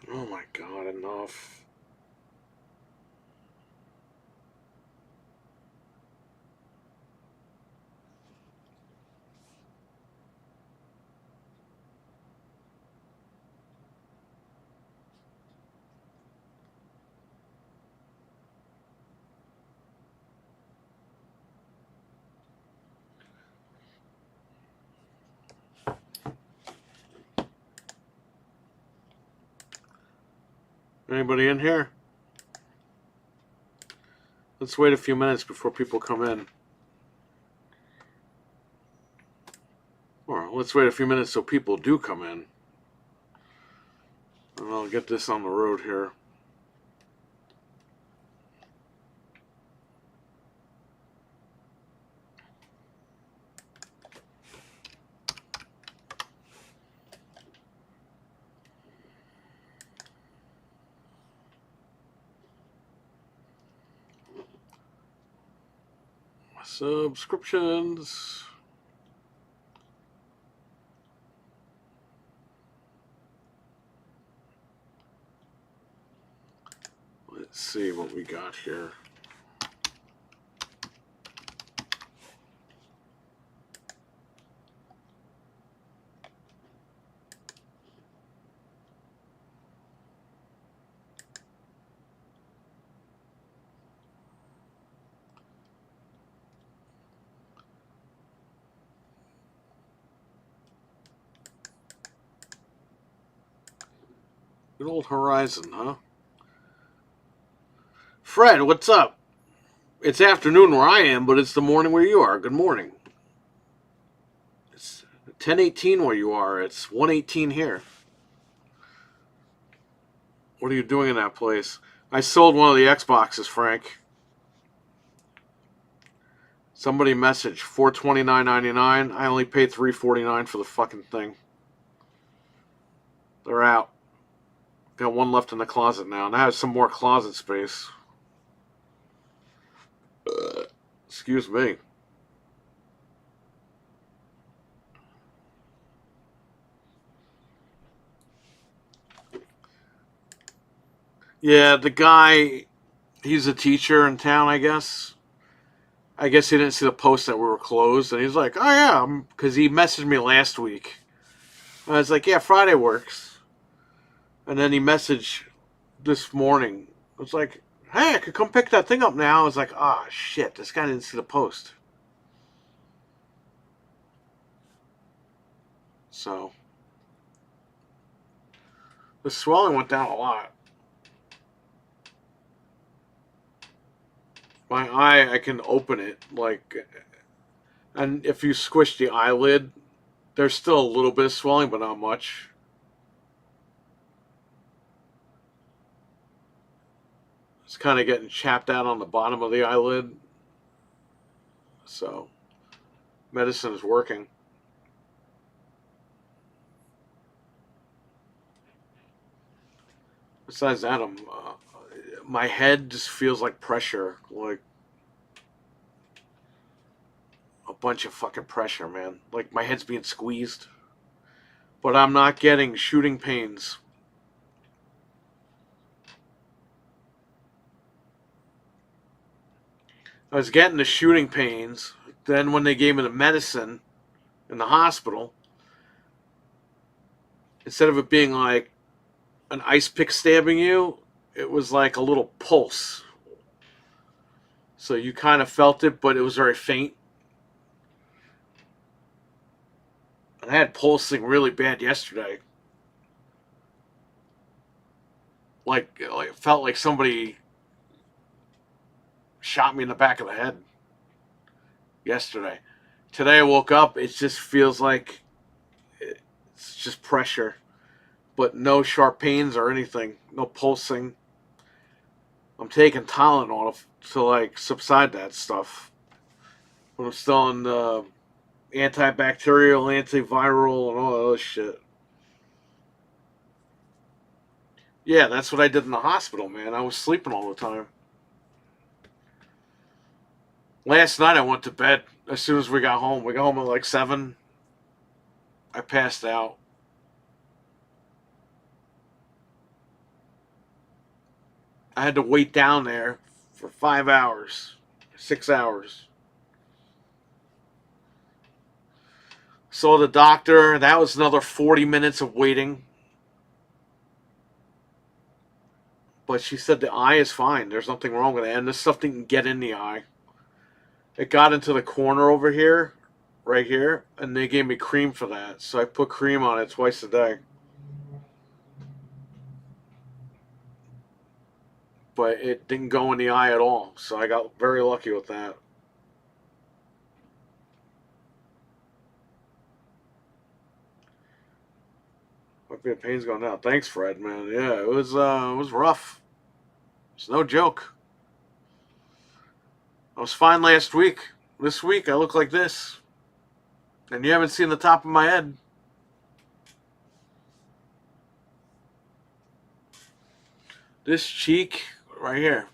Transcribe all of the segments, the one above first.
Oh my god, enough. Anybody in here? Let's wait a few minutes before people come in. Or let's wait a few minutes so people do come in. And I'll get this on the road here. Subscriptions. Let's see what we got here. Good old Horizon, huh? Fred, what's up? It's afternoon where I am, but it's the morning where you are. Good morning. It's 10:18 where you are. It's 1:18 here. What are you doing in that place? I sold one of the Xboxes, Frank. Somebody messaged $429.99. I only paid $349 for the fucking thing. They're out. Got one left in the closet now, and I have some more closet space. Excuse me. Yeah, the guy, he's a teacher in town, I guess. I guess he didn't see the post that we were closed, and he's like, "Oh yeah," because he messaged me last week. And I was like, "Yeah, Friday works." And then he messaged this morning. It was like, "Hey, I could come pick that thing up now." I was like, "Ah, oh, shit, this guy didn't see the post." So the swelling went down a lot. My eye, I can open it like, and if you squish the eyelid, there's still a little bit of swelling, but not much. It's kind of getting chapped out on the bottom of the eyelid. So medicine is working. Besides that, my head just feels like pressure, like a bunch of fucking pressure, man. Like my head's being squeezed, but I'm not getting shooting pains. I was getting the shooting pains. Then when they gave me the medicine in the hospital, instead of it being like an ice pick stabbing you, it was like a little pulse. So you kind of felt it, but it was very faint. And I had pulsing really bad yesterday. Like it felt like somebody shot me in the back of the head yesterday. Today I woke up, it just feels like it's just pressure, but no sharp pains or anything, no pulsing. I'm taking Tylenol to like subside that stuff, but I'm still on antibacterial, antiviral, and all that other shit. Yeah, that's what I did in the hospital, man. I was sleeping all the time. Last night I went to bed as soon as we got home. We got home at like 7. I passed out. I had to wait down there for 5 hours, 6 hours. Saw the doctor. That was another 40 minutes of waiting. But she said the eye is fine. There's nothing wrong with it. And this stuff didn't get in the eye. It got into the corner over here, right here, and they gave me cream for that. So I put cream on it twice a day. But it didn't go in the eye at all. So I got very lucky with that. Hope your pain's going down. Thanks, Fred, man. Yeah, it was rough. It's no joke. I was fine last week. This week I look like this. And you haven't seen the top of my head. This cheek right here.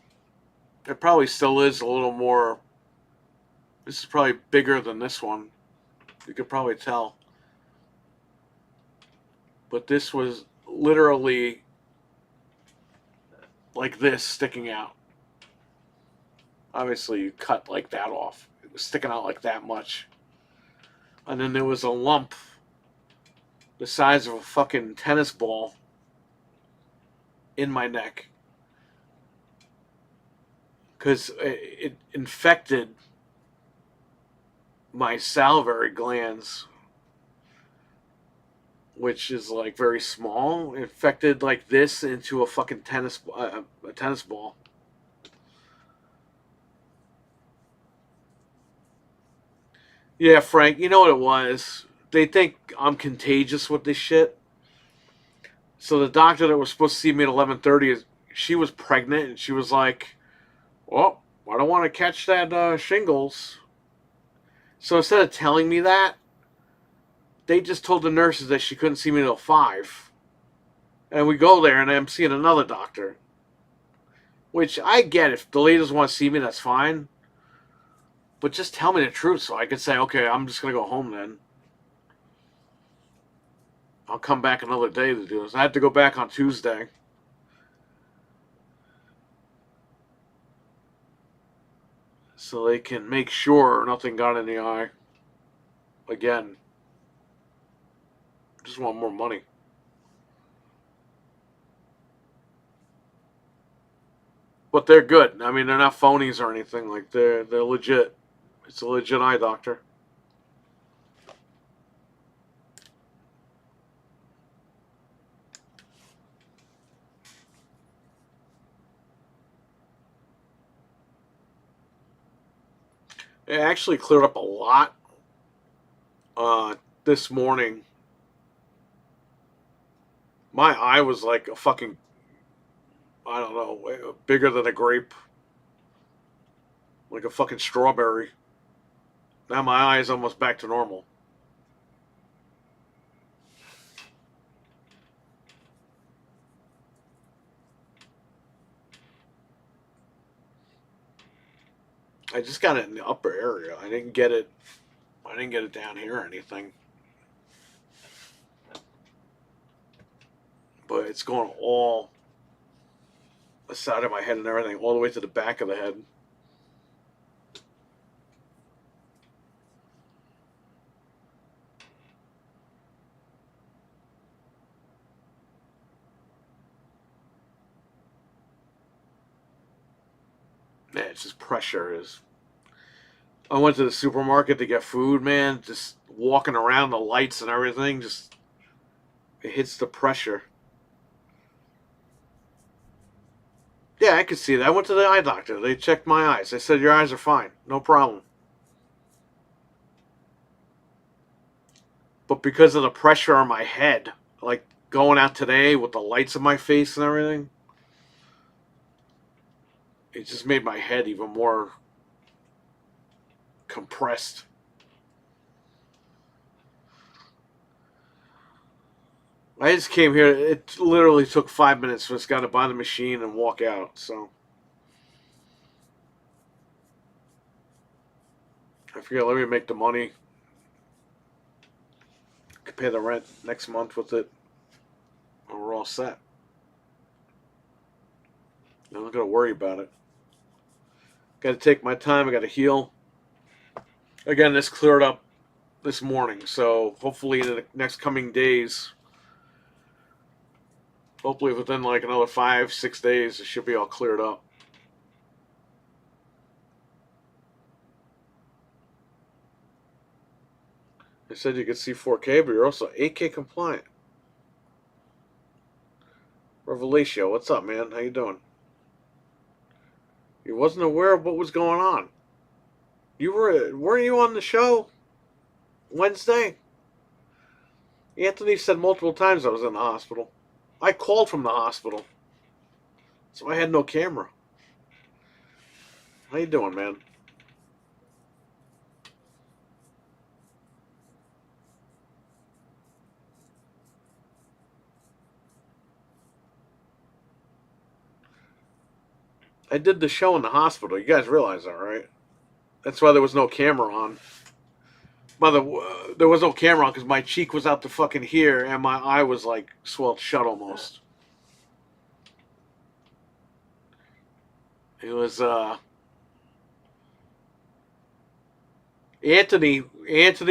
It probably still is a little more. This is probably bigger than this one. You could probably tell. But this was literally like this sticking out. Obviously, you cut like that off. It was sticking out like that much. And then there was a lump the size of a fucking tennis ball in my neck. Because it infected my salivary glands, which is like very small. It infected like this into a fucking tennis ball. Yeah, Frank, you know what it was? They think I'm contagious with this shit. So the doctor that was supposed to see me at 11:30, she was pregnant, and she was like, "Well, I don't want to catch that shingles." So instead of telling me that, they just told the nurses that she couldn't see me till 5. And we go there, and I'm seeing another doctor. Which I get. If the ladies want to see me, that's fine. But just tell me the truth so I can say, okay, I'm just going to go home then. I'll come back another day to do this. I have to go back on Tuesday. So they can make sure nothing got in the eye. Again. Just want more money. But they're good. I mean, they're not phonies or anything. Like, they're legit. It's a legit eye doctor. It actually cleared up a lot this morning. My eye was like a fucking, I don't know, bigger than a grape. Like a fucking strawberry. Now my eye is almost back to normal. I just got it in the upper area. I didn't get it down here or anything. But it's going all the side of my head and everything, all the way to the back of the head. Man, it's just pressure. I went to the supermarket to get food, man. Just walking around the lights and everything, just it hits the pressure. Yeah, I could see that. I went to the eye doctor. They checked my eyes. They said your eyes are fine, no problem. But because of the pressure on my head, like going out today with the lights in my face and everything, it just made my head even more compressed. I just came here. It literally took 5 minutes for this guy to buy the machine and walk out. So I figured, let me make the money. Could pay the rent next month with it. And we're all set. I'm not gonna worry about it. Got to take my time. I got to heal. Again, this cleared up this morning, so hopefully in the next coming days, hopefully within like another 5, 6 days, it should be all cleared up. They said you could see 4K, but you're also 8K compliant. Revelatio, what's up, man? How you doing? You wasn't aware of what was going on. Weren't you on the show Wednesday? Anthony said multiple times I was in the hospital. I called from the hospital, so I had no camera. How you doing, man? I did the show in the hospital. You guys realize that, right? That's why there was no camera on. There was no camera on because my cheek was out to fucking here and my eye was like swelled shut almost. It was Anthony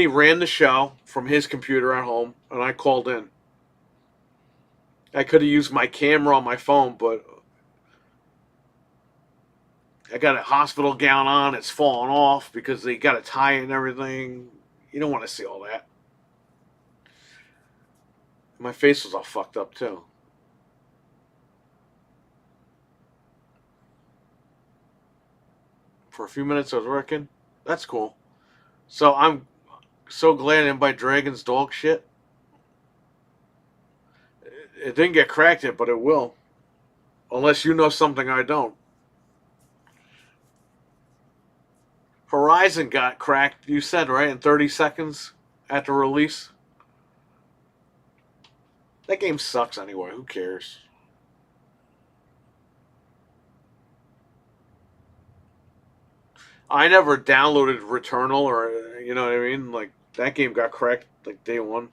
ran the show from his computer at home and I called in. I could have used my camera on my phone, but I got a hospital gown on. It's falling off because they got to tie it and everything. You don't want to see all that. My face was all fucked up too. For a few minutes I was working. That's cool. So I'm so glad I didn't buy Dragon's dog shit. It didn't get cracked yet, but it will. Unless you know something I don't. Horizon got cracked, you said, right? In 30 seconds after release. That game sucks anyway. Who cares? I never downloaded Returnal or, you know what I mean? Like, that game got cracked like day one.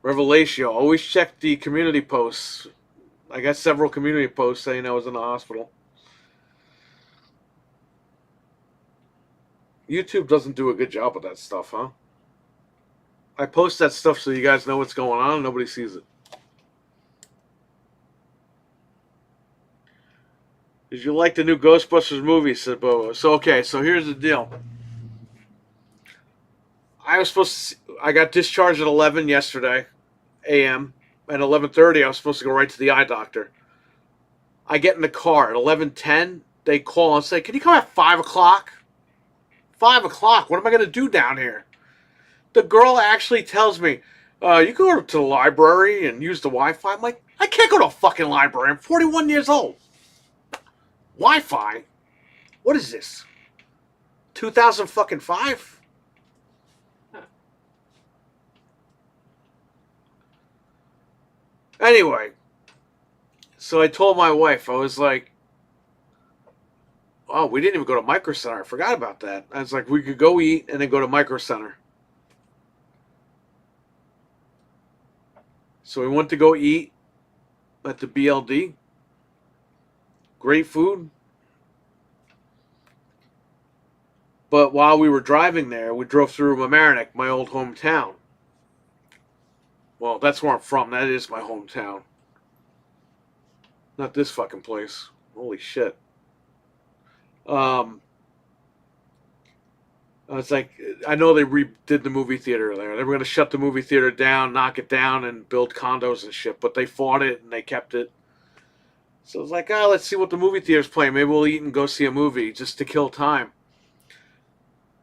Revelatio. Always check the community posts. I got several community posts saying I was in the hospital. YouTube doesn't do a good job with that stuff, huh? I post that stuff so you guys know what's going on. Nobody sees it. Did you like the new Ghostbusters movie? Said Bobo. So okay, so here's the deal. I got discharged at 11 yesterday, a.m. At 11:30, I was supposed to go right to the eye doctor. I get in the car at 11:10. They call and say, "Can you come at 5 o'clock?" 5 o'clock. What am I going to do down here? The girl actually tells me, "You go to the library and use the Wi-Fi." I'm like, I can't go to a fucking library. I'm 41 years old. Wi-Fi? What is this? 2005? Anyway, so I told my wife, I was like, oh, we didn't even go to Micro Center. I forgot about that. I was like, we could go eat and then go to Micro Center. So we went to go eat at the BLD. Great food. But while we were driving there, we drove through Mamaroneck, my old hometown. Well, that's where I'm from. That is my hometown. Not this fucking place. Holy shit. It's like, I know they redid the movie theater there. They were going to shut the movie theater down, knock it down, and build condos and shit. But they fought it and they kept it. So it's like, let's see what the movie theater's playing. Maybe we'll eat and go see a movie just to kill time.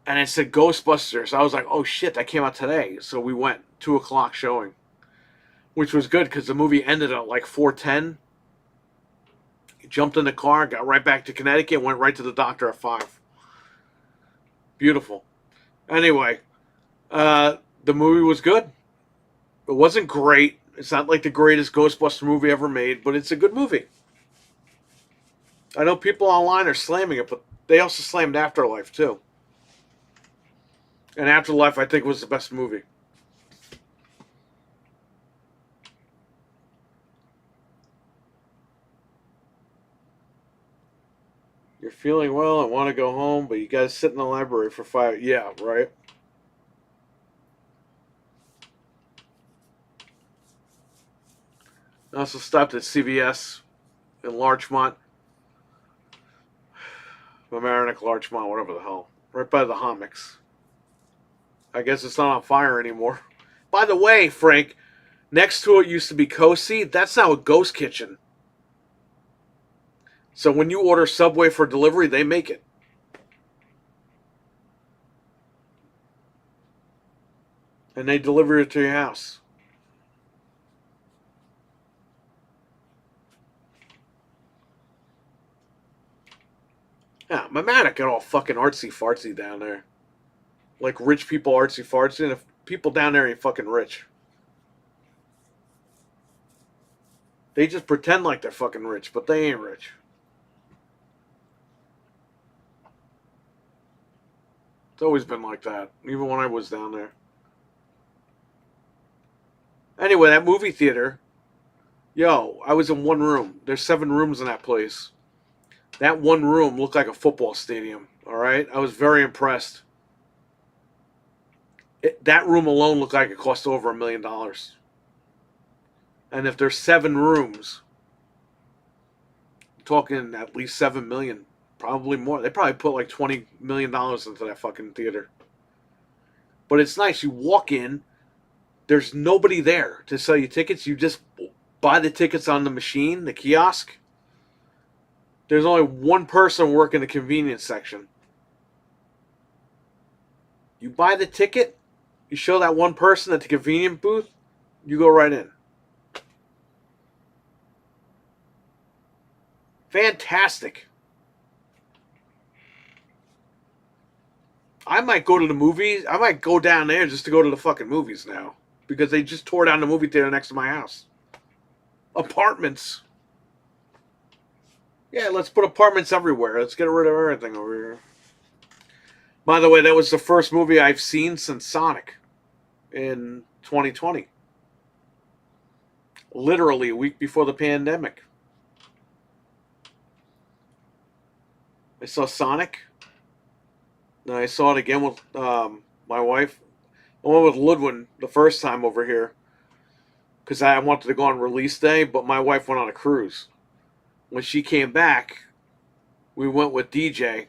And it said Ghostbusters. I was like, oh shit, that came out today. So we went, 2 o'clock showing. Which was good because the movie ended at like 4:10. Jumped in the car, got right back to Connecticut, went right to the doctor at 5. Beautiful. Anyway, the movie was good. It wasn't great. It's not like the greatest Ghostbuster movie ever made, but it's a good movie. I know people online are slamming it, but they also slammed Afterlife too. And Afterlife, I think, was the best movie. Feeling well, I want to go home, but you guys sit in the library for 5. Yeah, right. I also stopped at CVS in Larchmont, Mamaroneck, Larchmont, whatever the hell, right by the Homics. I guess it's not on fire anymore. By the way, Frank, next to it used to be Cosi. That's now a ghost kitchen. So when you order Subway for delivery, they make it. And they deliver it to your house. Yeah, Mamaroneck got all fucking artsy fartsy down there. Like rich people artsy fartsy, and if people down there ain't fucking rich. They just pretend like they're fucking rich, but they ain't rich. It's always been like that, even when I was down there. Anyway, that movie theater, yo, I was in one room. There's 7 rooms in that place. That one room looked like a football stadium, all right? I was very impressed. That room alone looked like it cost over $1 million. And if there's 7 rooms, talking at least 7 million, probably more. They probably put like $20 million into that fucking theater. But it's nice. You walk in, there's nobody there to sell you tickets. You just buy the tickets on the machine, the kiosk. There's only one person working the convenience section. You buy the ticket, you show that one person at the convenience booth, you go right in. Fantastic. I might go to the movies. I might go down there just to go to the fucking movies now. Because they just tore down the movie theater next to my house. Apartments. Yeah, let's put apartments everywhere. Let's get rid of everything over here. By the way, that was the first movie I've seen since Sonic in 2020. Literally a week before the pandemic. I saw Sonic. Then I saw it again with my wife. I went with Ludwin the first time over here because I wanted to go on release day, but my wife went on a cruise. When she came back, we went with DJ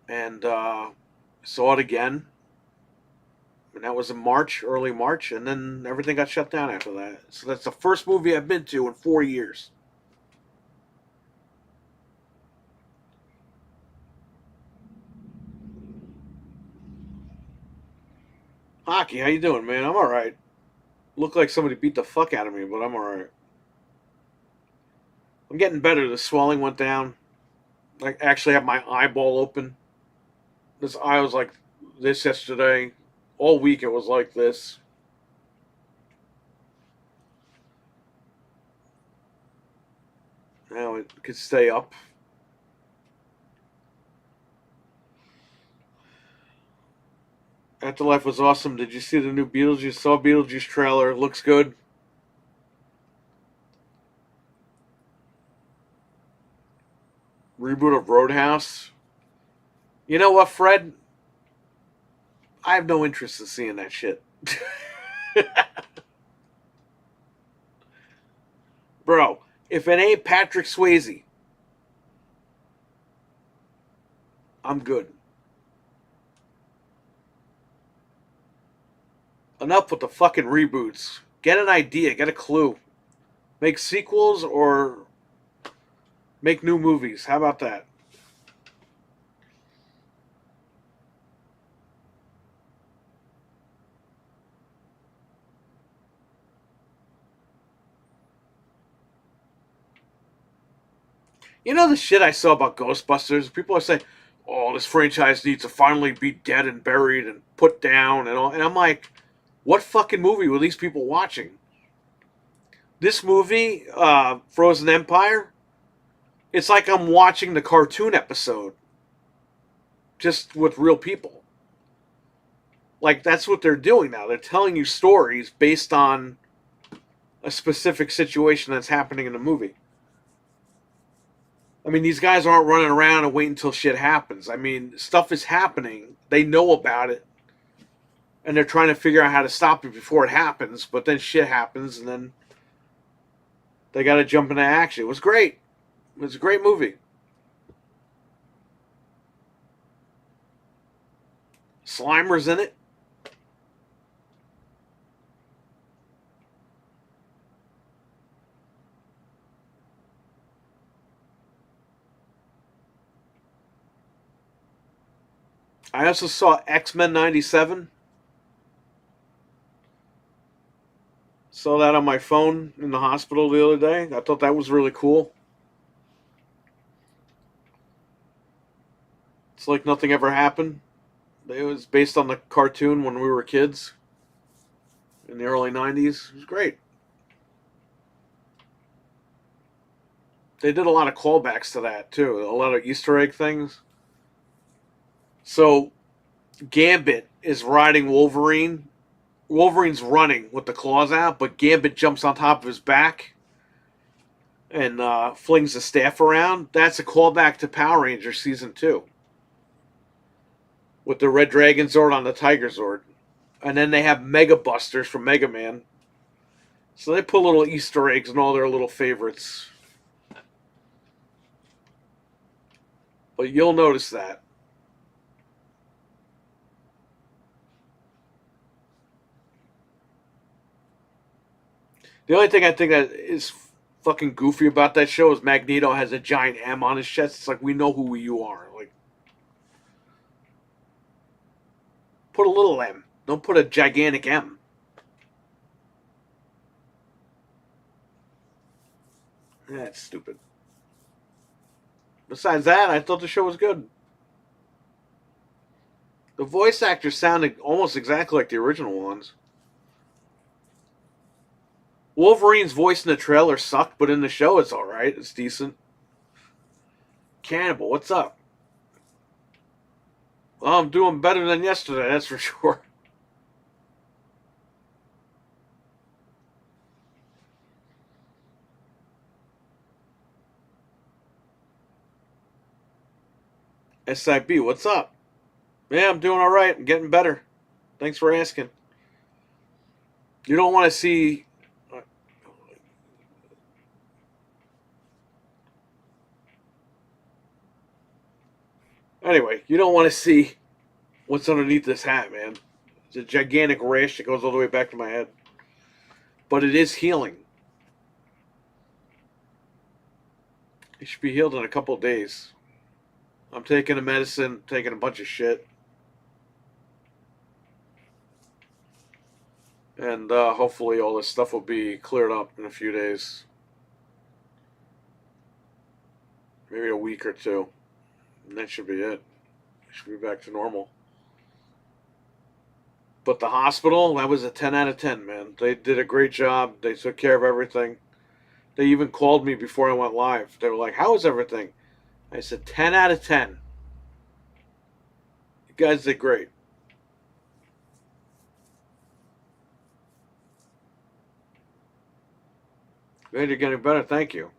and saw it again. And that was in March, early March, and then everything got shut down after that. So that's the first movie I've been to in 4 years. Hockey, how you doing, man? I'm all right. Look like somebody beat the fuck out of me, but I'm all right. I'm getting better. The swelling went down. I actually have my eyeball open. This eye was like this yesterday. All week it was like this. Now it could stay up. Afterlife was awesome. Did you see the new Beetlejuice? Saw Beetlejuice trailer. Looks good. Reboot of Roadhouse. You know what, Fred? I have no interest in seeing that shit. Bro, if it ain't Patrick Swayze, I'm good. Enough with the fucking reboots. Get an idea, get a clue. Make sequels or make new movies. How about that? You know the shit I saw about Ghostbusters? People are saying, oh, this franchise needs to finally be dead and buried and put down and all. And I'm like, what fucking movie were these people watching? This movie, Frozen Empire, it's like I'm watching the cartoon episode, just with real people. Like, that's what they're doing now. They're telling you stories based on a specific situation that's happening in the movie. I mean, these guys aren't running around and waiting until shit happens. I mean, stuff is happening. They know about it, and they're trying to figure out how to stop it before it happens. But then shit happens, and then they got to jump into action. It was great. It was a great movie. Slimer's in it. I also saw X-Men '97. Saw that on my phone in the hospital the other day. I thought that was really cool. It's like nothing ever happened. It was based on the cartoon when we were kids in the early '90s. It was great. They did a lot of callbacks to that too. A lot of Easter egg things. So Gambit is riding Wolverine. Wolverine's running with the claws out, but Gambit jumps on top of his back and flings the staff around. That's a callback to Power Rangers season 2 with the Red Dragon Zord on the Tiger Zord. And then they have Mega Busters from Mega Man. So they put little Easter eggs in all their little favorites. But you'll notice that. The only thing I think that is fucking goofy about that show is Magneto has a giant M on his chest. It's like, we know who you are. Like, put a little M. Don't put a gigantic M. That's stupid. Besides that, I thought the show was good. The voice actors sounded almost exactly like the original ones. Wolverine's voice in the trailer sucked, but in the show it's alright. It's decent. Cannibal, what's up? Well, I'm doing better than yesterday, that's for sure. SIB, what's up? Yeah, I'm doing alright. I'm getting better. Thanks for asking. You don't want to see. Anyway, you don't want to see what's underneath this hat, man. It's a gigantic rash that goes all the way back to my head. But it is healing. It should be healed in a couple of days. I'm taking the medicine, taking a bunch of shit. And hopefully all this stuff will be cleared up in a few days. Maybe a week or two. And that should be it. Should be back to normal. But the hospital, that was a 10 out of 10, man. They did a great job. They took care of everything. They even called me before I went live. They were like, how is everything? I said, 10 out of 10. You guys did great. Glad you're getting better. Thank you.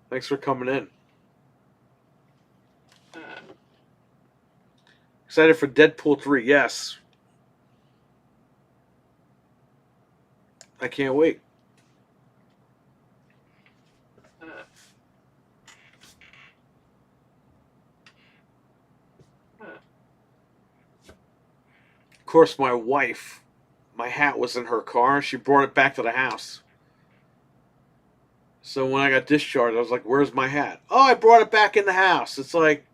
Thanks for coming in. Excited for Deadpool 3. Yes. I can't wait. Of course, my wife, my hat was in her car. She brought it back to the house. So when I got discharged, I was like, where's my hat? Oh, I brought it back in the house. It's like,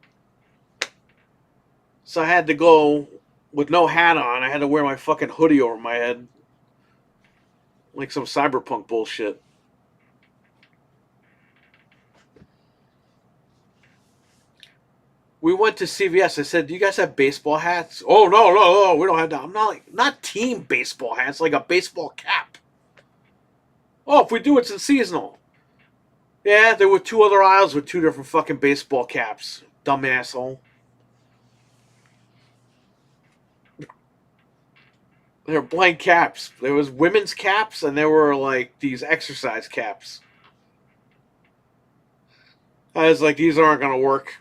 so I had to go with no hat on. I had to wear my fucking hoodie over my head. Like some cyberpunk bullshit. We went to CVS. I said, do you guys have baseball hats? Oh, no, we don't have that. I'm not team baseball hats, like a baseball cap. Oh, if we do, it's in seasonal. Yeah, there were 2 other aisles with 2 different fucking baseball caps. Dumb asshole. They were blank caps. There was women's caps, and there were like these exercise caps. I was like, these aren't going to work.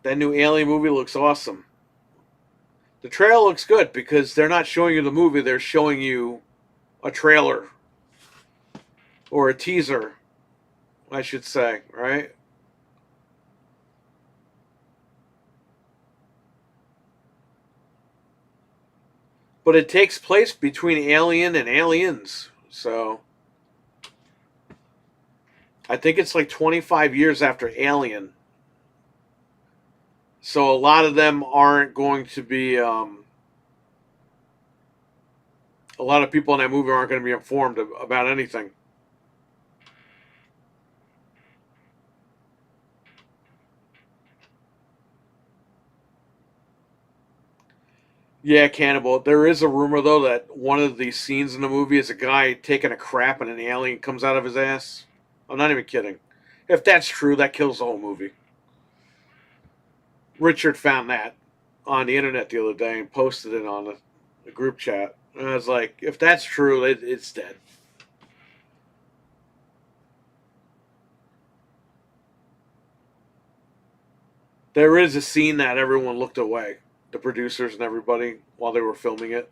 That new Alien movie looks awesome. The trailer looks good because they're not showing you the movie, they're showing you a trailer or a teaser, I should say, right? But it takes place between Alien and Aliens. So I think it's like 25 years after Alien. So a lot of them aren't going to be. A lot of people in that movie aren't going to be informed about anything. Yeah, Cannibal. There is a rumor though that one of the scenes in the movie is a guy taking a crap and an alien comes out of his ass. I'm not even kidding. If that's true, that kills the whole movie. Richard found that on the internet the other day and posted it on the group chat. And I was like, if that's true, it's dead. There is a scene that everyone looked away, the producers and everybody, while they were filming it.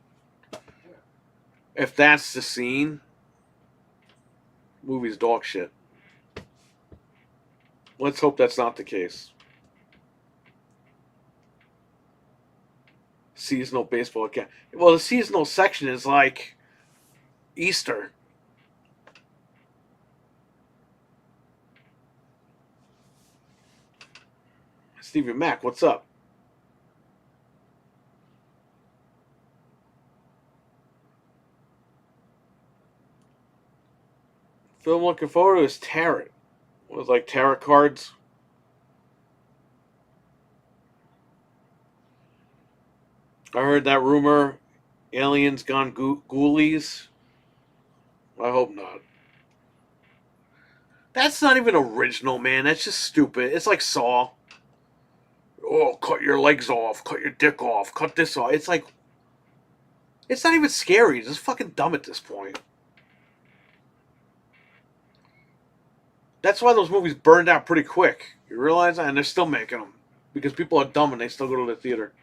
If that's the scene, movie's dog shit. Let's hope that's not the case. Seasonal baseball account. Well, the seasonal section is like Easter. Stevie Mac, what's up? Film looking forward to is tarot. It was like tarot cards. I heard that rumor. Aliens gone ghoulies. I hope not. That's not even original, man. That's just stupid. It's like Saw. Oh, cut your legs off, cut your dick off, cut this off. It's like, it's not even scary. It's just fucking dumb at this point. That's why those movies burned out pretty quick. You realize that? And they're still making them. Because people are dumb and they still go to the theater.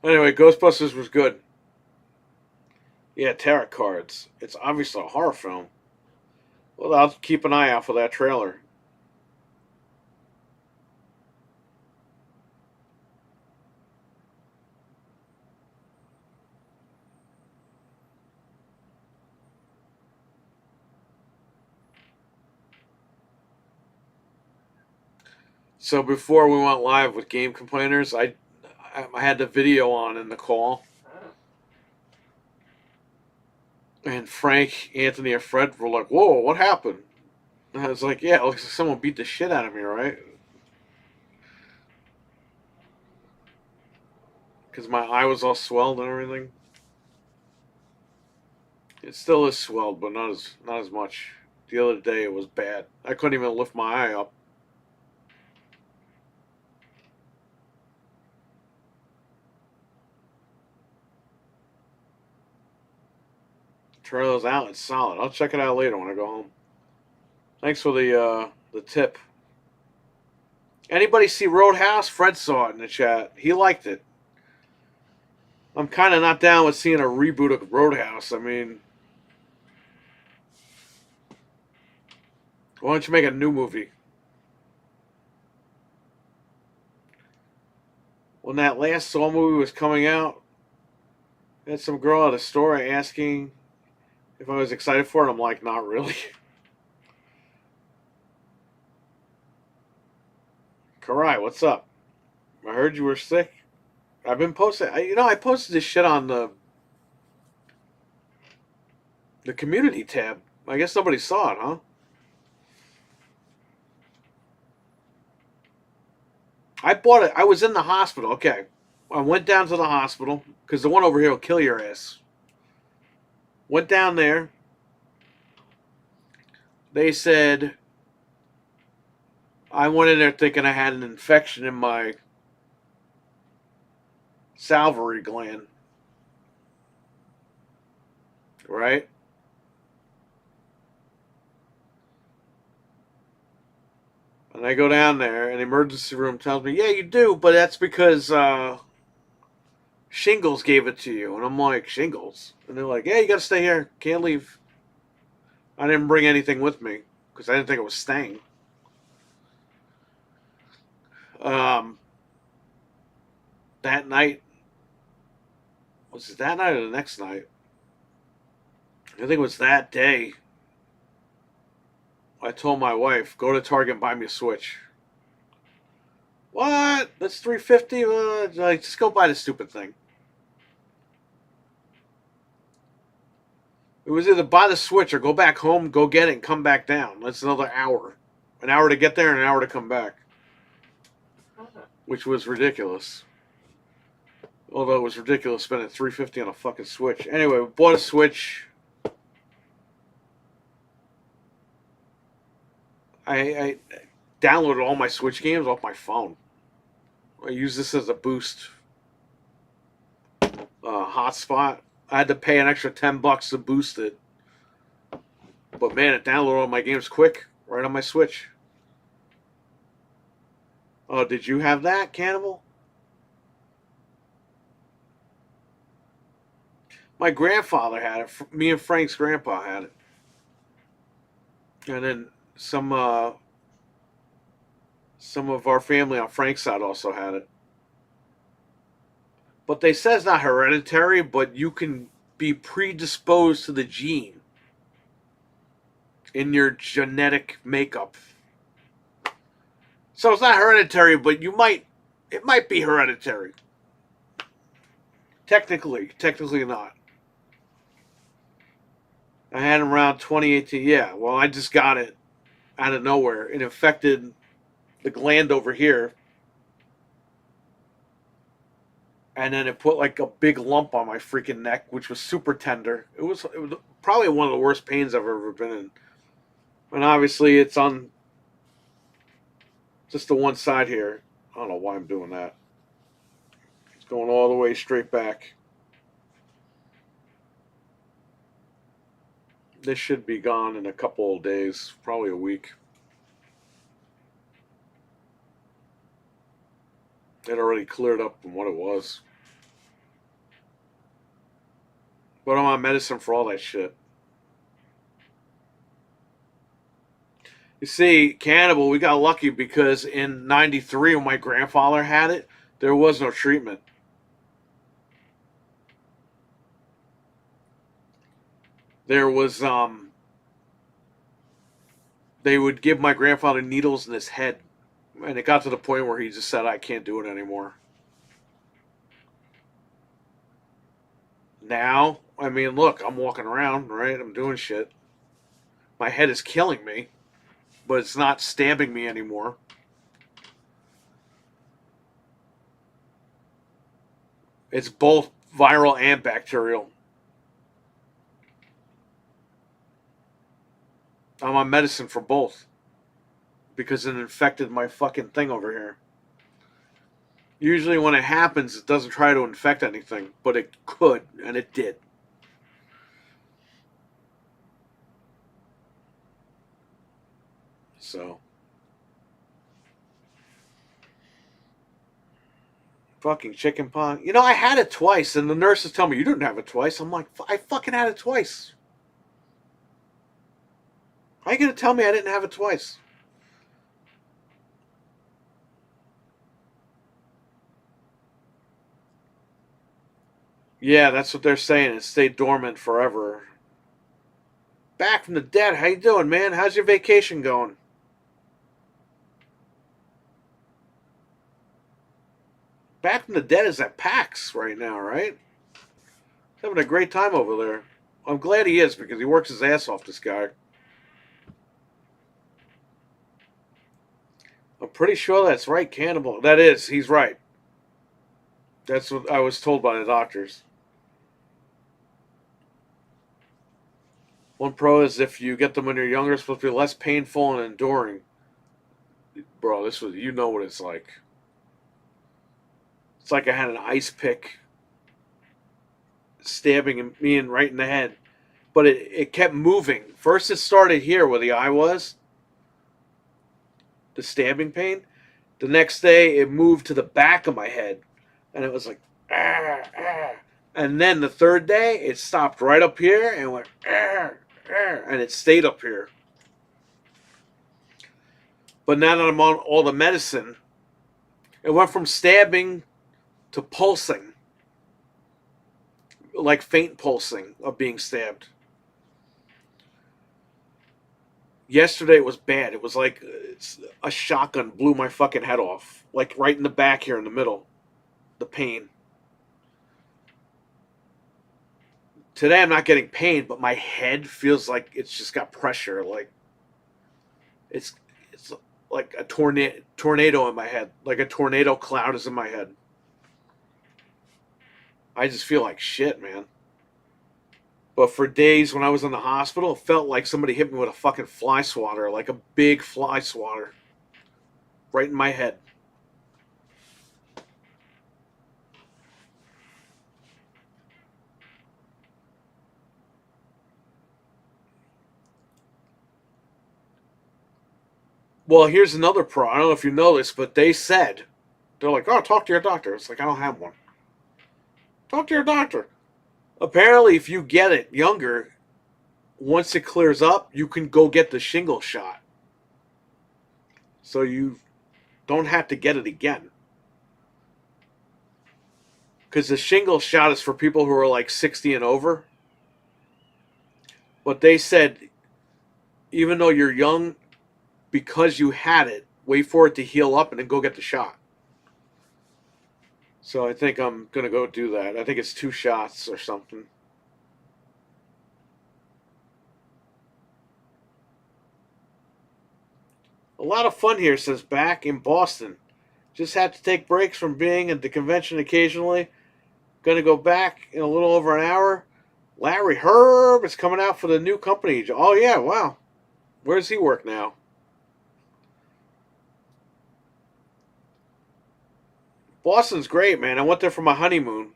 Anyway, Ghostbusters was good. Yeah, tarot cards. It's obviously a horror film. Well, I'll keep an eye out for that trailer. So before we went live with Game Complainers, I had the video on in the call, and Frank, Anthony, and Fred were like, "Whoa, what happened?" And I was like, "Yeah, it looks like someone beat the shit out of me, right?" Because my eye was all swelled and everything. It still is swelled, but not as much. The other day it was bad. I couldn't even lift my eye up. Trailer's out. It's solid. I'll check it out later when I go home. Thanks for the tip. Anybody see Roadhouse? Fred saw it in the chat. He liked it. I'm kind of not down with seeing a reboot of Roadhouse. I mean, why don't you make a new movie? When that last Saw movie was coming out, I had some girl at a store asking if I was excited for it. I'm like, not really. Karai, what's up? I heard you were sick. I've been posting. I posted this shit on the community tab. I guess nobody saw it, huh? I bought it. I was in the hospital. Okay. I went down to the hospital because the one over here will kill your ass. Went down there. They said I went in there thinking I had an infection in my salivary gland. Right? And I go down there, and the emergency room tells me, yeah, you do, but that's because shingles gave it to you. And I'm like, shingles? And they're like, yeah, you got to stay here. Can't leave. I didn't bring anything with me because I didn't think it was staying. Um, that night, was it that night or the next night? I think it was that day. I told my wife, go to Target and buy me a Switch. What? That's $350. Like, just go buy the stupid thing. It was either buy the Switch or go back home, go get it, and come back down. That's another hour. An hour to get there and an hour to come back. Which was ridiculous. Although it was ridiculous spending $350 on a fucking Switch. Anyway, we bought a Switch. I downloaded all my Switch games off my phone. I use this as a boost hotspot. I had to pay an extra $10 to boost it. But man, it downloaded all my games quick, right on my Switch. Oh, did you have that, Cannibal? My grandfather had it. Me and Frank's grandpa had it. And then some of our family on Frank's side also had it. But they say it's not hereditary, but you can be predisposed to the gene in your genetic makeup. So it's not hereditary, but it might be hereditary. Technically not. I had it around 2018. Yeah, well, I just got it out of nowhere. It infected the gland over here. And then it put like a big lump on my freaking neck, which was super tender. It was probably one of the worst pains I've ever been in. And obviously it's on just the one side here. I don't know why I'm doing that. It's going all the way straight back. This should be gone in a couple of days, probably a week. It already cleared up from what it was. But I'm on medicine for all that shit. You see, Cannibal, we got lucky because in '93 when my grandfather had it, there was no treatment. There was they would give my grandfather needles in his head, and it got to the point where he just said, I can't do it anymore. Now, I mean, look, I'm walking around, right? I'm doing shit. My head is killing me, but it's not stabbing me anymore. It's both viral and bacterial. I'm on medicine for both because it infected my fucking thing over here. Usually when it happens, it doesn't try to infect anything, but it could, and it did. So, fucking chicken pox. You know, I had it twice, and the nurses tell me, you didn't have it twice. I'm like, I fucking had it twice. How are you going to tell me I didn't have it twice? Yeah, that's what they're saying. It stayed dormant forever. Back from the dead. How you doing, man? How's your vacation going? Back from the dead is at PAX right now, right? He's having a great time over there. I'm glad he is because he works his ass off, this guy. I'm pretty sure that's right, Cannibal. That is, he's right. That's what I was told by the doctors. One pro is if you get them when you're younger, it's supposed to be less painful and enduring. Bro, this was, you know what it's like. It's like I had an ice pick stabbing me in right in the head. But it kept moving. First it started here where the eye was, the stabbing pain. The next day it moved to the back of my head. And it was like, ah, ah. And then the third day it stopped right up here and went, ah, ah, and it stayed up here. But now that I'm on all the medicine, it went from stabbing to pulsing, like faint pulsing of being stabbed. Yesterday it was bad. It was like a shotgun blew my fucking head off, like right in the back here in the middle. The pain. Today I'm not getting pain, but my head feels like it's just got pressure. Like it's it's like a tornado in my head. Like a tornado cloud is in my head. I just feel like shit, man. But for days when I was in the hospital, it felt like somebody hit me with a fucking fly swatter, like a big fly swatter, right in my head. Well, here's another pro. I don't know if you know this, but they said, they're like, oh, talk to your doctor. It's like, I don't have one. Talk to your doctor. Apparently, if you get it younger, once it clears up, you can go get the shingle shot. So you don't have to get it again. Because the shingle shot is for people who are like 60 and over. But they said, even though you're young, because you had it, wait for it to heal up and then go get the shot. So I think I'm going to go do that. I think it's 2 shots or something. A lot of fun here, says back in Boston. Just had to take breaks from being at the convention occasionally. Going to go back in a little over an hour. Larry Herb is coming out for the new company. Oh, yeah, wow. Where does he work now? Boston's great, man. I went there for my honeymoon.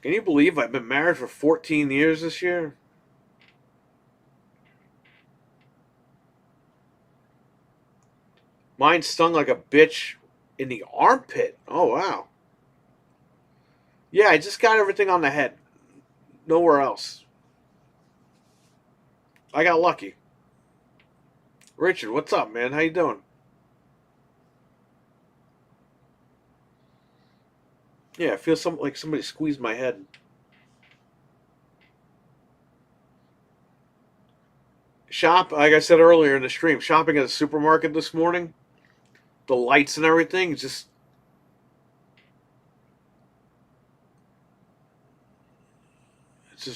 Can you believe I've been married for 14 years this year? Mine stung like a bitch in the armpit. Oh, wow. Yeah, I just got everything on the head. Nowhere else. I got lucky. Richard, what's up, man? How you doing? Yeah, I feel like somebody squeezed my head. Shop, like I said earlier in the stream, shopping at the supermarket this morning, the lights and everything, it just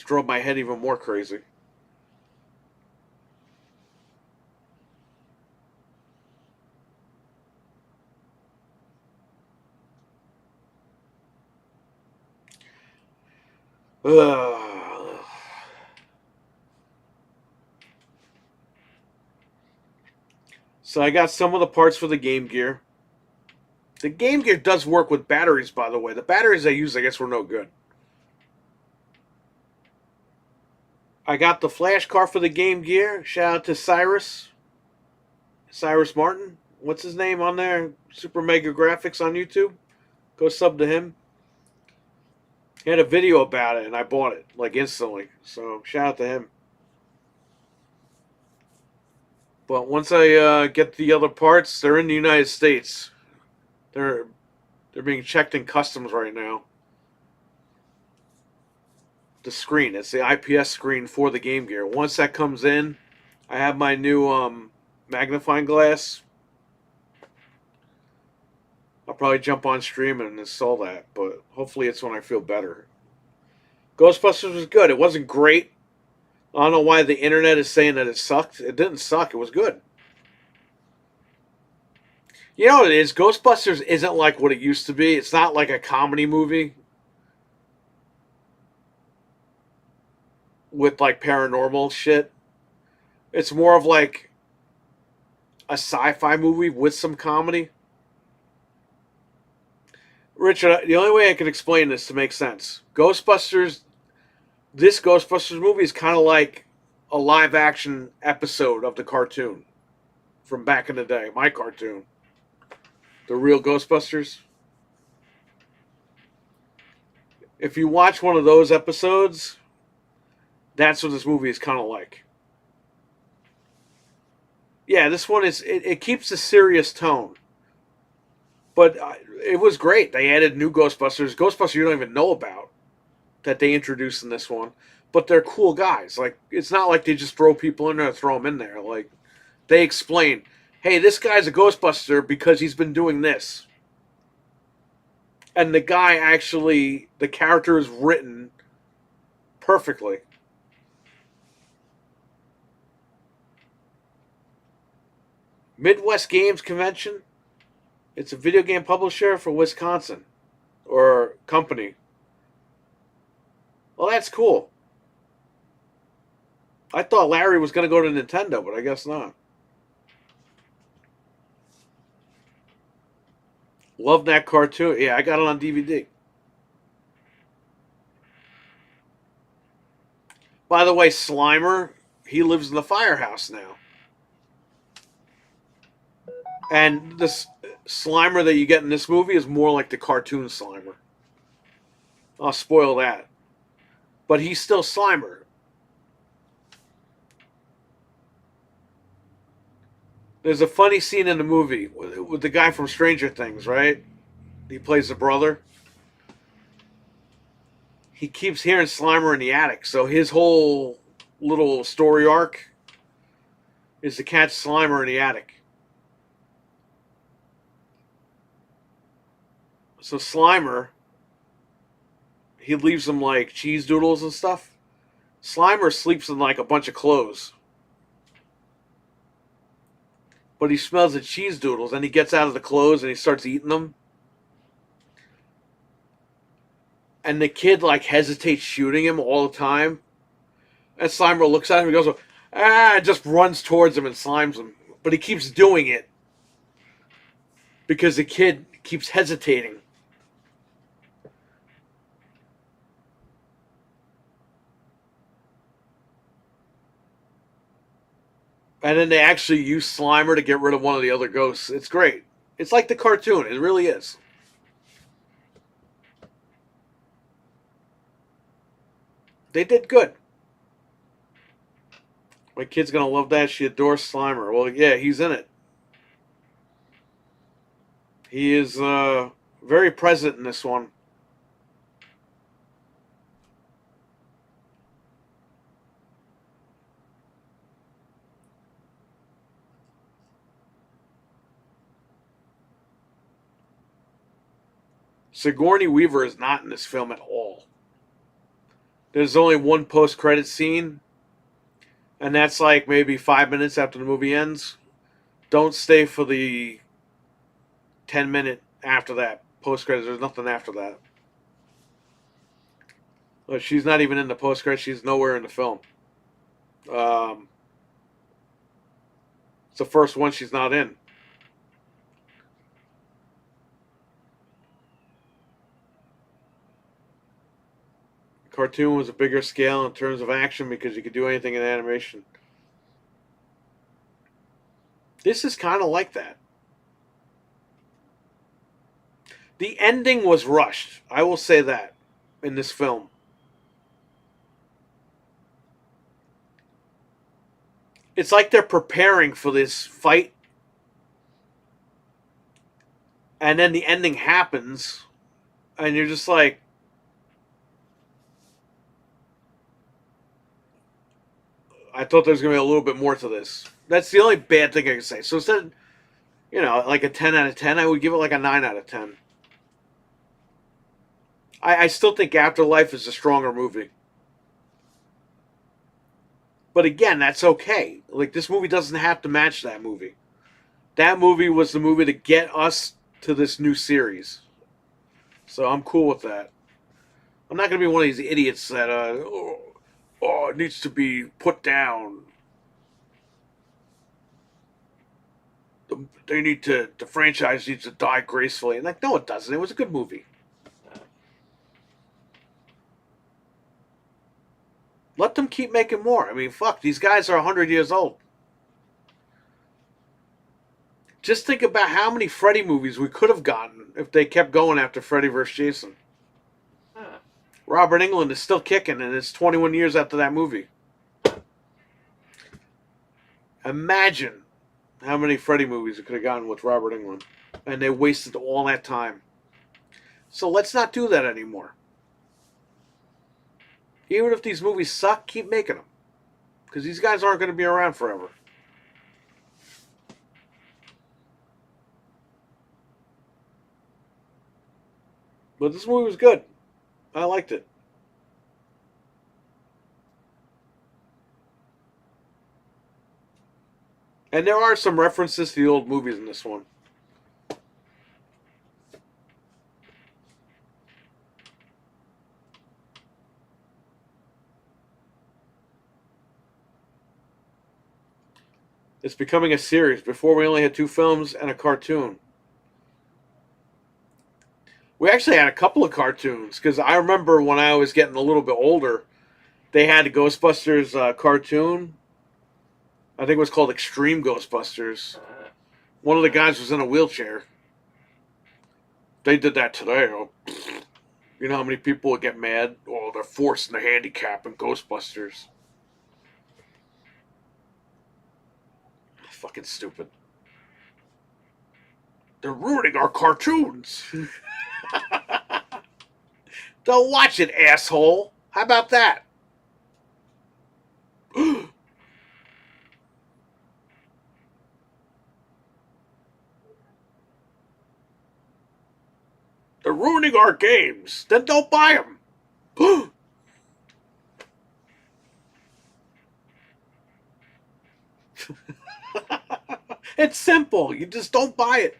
drove my head even more crazy. Ugh. So I got some of the parts for the Game Gear. The Game Gear does work with batteries, by the way. The batteries I used, I guess, were no good. I got the flash card for the Game Gear. Shout out to Cyrus Martin. What's his name on there? Super Mega Graphics on YouTube. Go sub to him. He had a video about it, and I bought it like instantly. So shout out to him. But once I get the other parts, they're in the United States. They're they're being checked in customs right now. The screen, it's the IPS screen for the Game Gear. Once that comes in, I have my new magnifying glass. I'll probably jump on stream and install that, but hopefully it's when I feel better. Ghostbusters was good. It wasn't great. I don't know why the internet is saying that it sucked. It didn't suck. It was good. You know what it is? Ghostbusters isn't like what it used to be. It's not like a comedy movie with like paranormal shit. It's more of like a sci-fi movie with some comedy. Richard, the only way I can explain this to make sense, this Ghostbusters movie is kind of like a live action episode of the cartoon from back in the day, my cartoon, the real Ghostbusters. If you watch one of those episodes, that's what this movie is kind of like. Yeah, this one it keeps a serious tone, but it was great. They added new Ghostbusters you don't even know about that they introduced in this one, but they're cool guys. Like it's not like they just throw people in there and throw them in there. Like they explain, hey, this guy's a Ghostbuster because he's been doing this, and the guy actually the character is written perfectly. Midwest Games Convention. It's a video game publisher for Wisconsin or company. Well, that's cool. I thought Larry was going to go to Nintendo, but I guess not. Love that cartoon. Yeah, I got it on DVD. By the way, Slimer, he lives in the firehouse now. And this Slimer that you get in this movie is more like the cartoon Slimer. I'll spoil that. But he's still Slimer. There's a funny scene in the movie with the guy from Stranger Things, right? He plays the brother. He keeps hearing Slimer in the attic, so his whole little story arc is to catch Slimer in the attic. So Slimer, he leaves them like cheese doodles and stuff. Slimer sleeps in like a bunch of clothes. But he smells the cheese doodles and he gets out of the clothes and he starts eating them. And the kid like hesitates shooting him all the time. And Slimer looks at him and goes, just runs towards him and slimes him. But he keeps doing it because the kid keeps hesitating. And then they actually use Slimer to get rid of one of the other ghosts. It's great. It's like the cartoon. It really is. They did good. My kid's going to love that. She adores Slimer. Well, yeah, he's in it. He is very present in this one. Sigourney Weaver is not in this film at all. There's only one post-credit scene, and that's like maybe 5 minutes after the movie ends. Don't stay for the 10-minute after that post-credits. There's nothing after that. Well, she's not even in the post-credits. She's nowhere in the film. It's the first one she's not in. Cartoon was a bigger scale in terms of action because you could do anything in animation. This is kind of like that. The ending was rushed. I will say that in this film. It's like they're preparing for this fight, and then the ending happens, and you're just like, I thought there was going to be a little bit more to this. That's the only bad thing I can say. So instead, like a 10 out of 10, I would give it like a 9 out of 10. I still think Afterlife is a stronger movie. But again, that's okay. Like, this movie doesn't have to match that movie. That movie was the movie to get us to this new series. So I'm cool with that. I'm not going to be one of these idiots that, it needs to be put down. The franchise needs to die gracefully. And like, no, it doesn't. It was a good movie. Let them keep making more. I mean, fuck, these guys are 100 years old. Just think about how many Freddy movies we could have gotten if they kept going after Freddy vs. Jason. Robert Englund is still kicking, and it's 21 years after that movie. Imagine how many Freddy movies we could have gotten with Robert Englund. And they wasted all that time. So let's not do that anymore. Even if these movies suck, keep making them. Because these guys aren't going to be around forever. But this movie was good. I liked it. And there are some references to the old movies in this one. It's becoming a series. Before we only had 2 films and a cartoon. We actually had a couple of cartoons because I remember when I was getting a little bit older, they had a Ghostbusters cartoon. I think it was called Extreme Ghostbusters. One of the guys was in a wheelchair. They did that today. Oh, you know how many people would get mad? Oh, they're forcing the handicap in Ghostbusters. Fucking stupid. They're ruining our cartoons. Don't watch it, asshole. How about that? They're ruining our games. Then don't buy them. It's simple. You just don't buy it.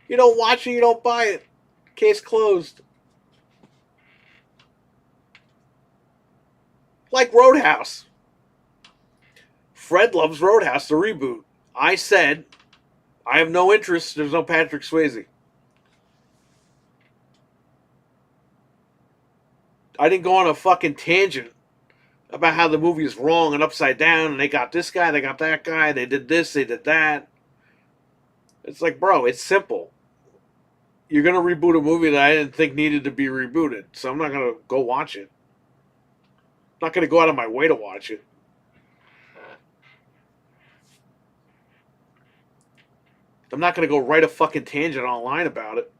You don't watch it, you don't buy it. Case closed. Like Roadhouse. Fred loves Roadhouse, the reboot. I said, I have no interest. There's no Patrick Swayze. I didn't go on a fucking tangent about how the movie is wrong and upside down, and they got this guy, they got that guy, they did this, they did that. It's like, bro, it's simple. You're going to reboot a movie that I didn't think needed to be rebooted, so I'm not going to go watch it. I'm not going to go out of my way to watch it. I'm not going to go write a fucking tangent online about it.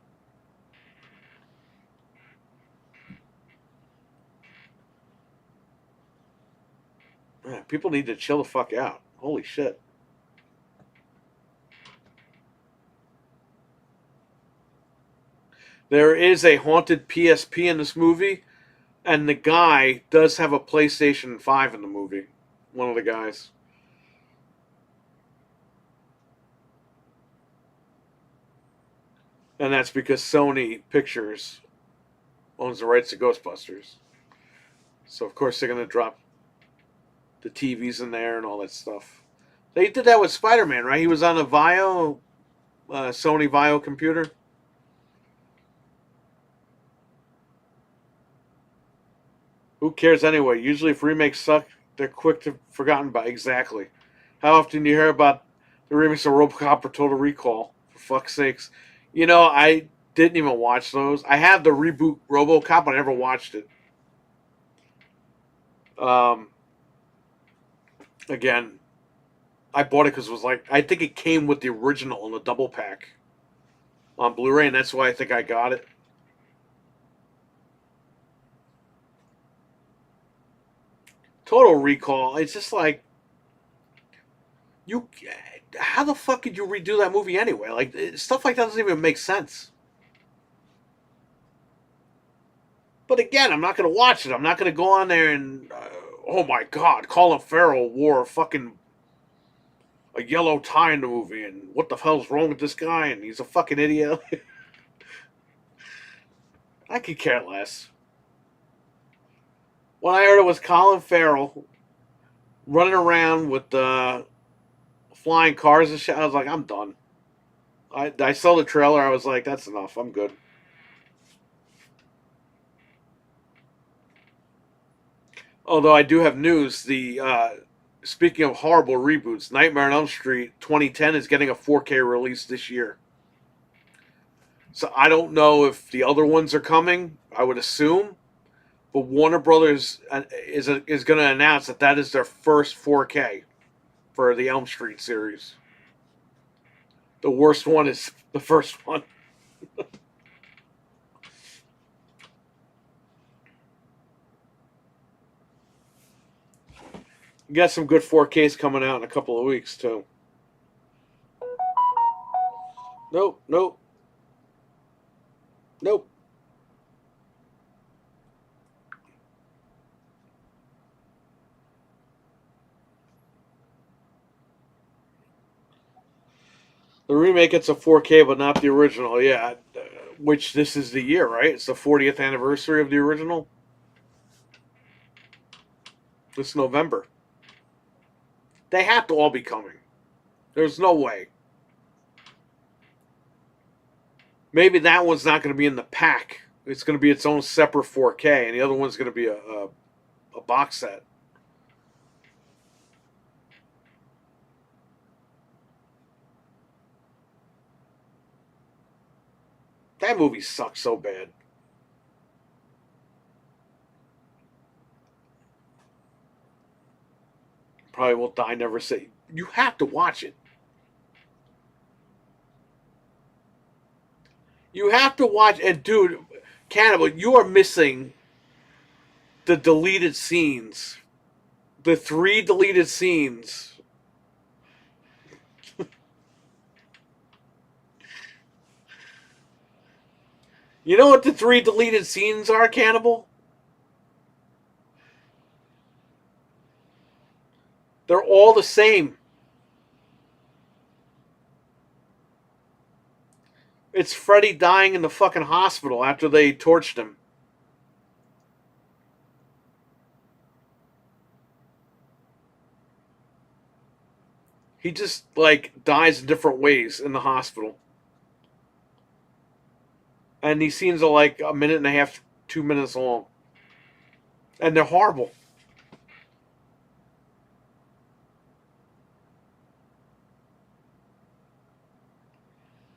Man, people need to chill the fuck out. Holy shit. There is a haunted PSP in this movie, and the guy does have a PlayStation 5 in the movie. One of the guys. And that's because Sony Pictures owns the rights to Ghostbusters. So, of course, they're going to drop the TVs in there and all that stuff. They did that with Spider-Man, right? He was on a Vio, Sony Vio computer. Who cares anyway? Usually if remakes suck, they're quick to forgotten by. Exactly. How often do you hear about the remakes of RoboCop or Total Recall? For fuck's sakes. You know, I didn't even watch those. I have the reboot RoboCop, but I never watched it. Um, Again, I bought it because it was like, I think it came with the original in the double pack on Blu-ray, and that's why I think I got it. Total Recall, it's just like, you, how the fuck could you redo that movie anyway? Like, stuff like that doesn't even make sense. But again, I'm not going to watch it. I'm not going to go on there and, oh my god, Colin Farrell wore a fucking a yellow tie in the movie, and what the hell's wrong with this guy, and he's a fucking idiot. I could care less. When I heard it was Colin Farrell running around with flying cars and shit, I was like, I'm done. I saw the trailer. I was like, that's enough. I'm good. Although I do have news. The speaking of horrible reboots, Nightmare on Elm Street 2010 is getting a 4K release this year. So I don't know if the other ones are coming. I would assume, but Warner Brothers is going to announce that is their first 4K for the Elm Street series. The worst one is the first one. You got some good 4Ks coming out in a couple of weeks too. Nope, nope, nope. The remake, it's a 4K, but not the original. Yeah, which this is the year, right? It's the 40th anniversary of the original. This November. They have to all be coming. There's no way. Maybe that one's not going to be in the pack. It's going to be its own separate 4K, and the other one's going to be a box set. That movie sucks so bad. Probably will die never say. You have to watch it. You have to watch. And dude, Cannibal, you are missing the deleted scenes. The 3 deleted scenes. You know what the 3 deleted scenes are, Cannibal? They're all the same. It's Freddy dying in the fucking hospital after they torched him. He just like dies in different ways in the hospital. And these scenes are like a minute and a half, 2 minutes long. And they're horrible.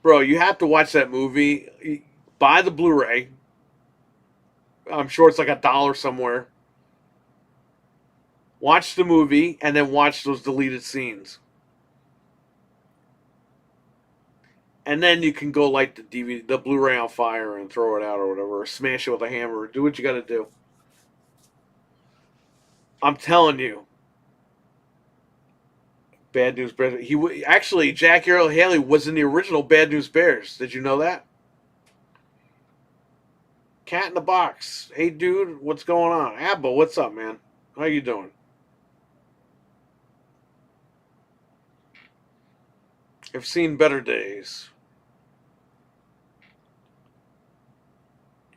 Bro, you have to watch that movie. Buy the Blu-ray. I'm sure it's like $1 somewhere. Watch the movie and then watch those deleted scenes. And then you can go light the DVD, the Blu-ray on fire and throw it out or whatever, or smash it with a hammer. Do what you got to do. I'm telling you, Bad News Bears. Actually Jackie Earle Haley was in the original Bad News Bears. Did you know that? Cat in the Box. Hey, dude, what's going on? Abba, what's up, man? How you doing? I've seen better days.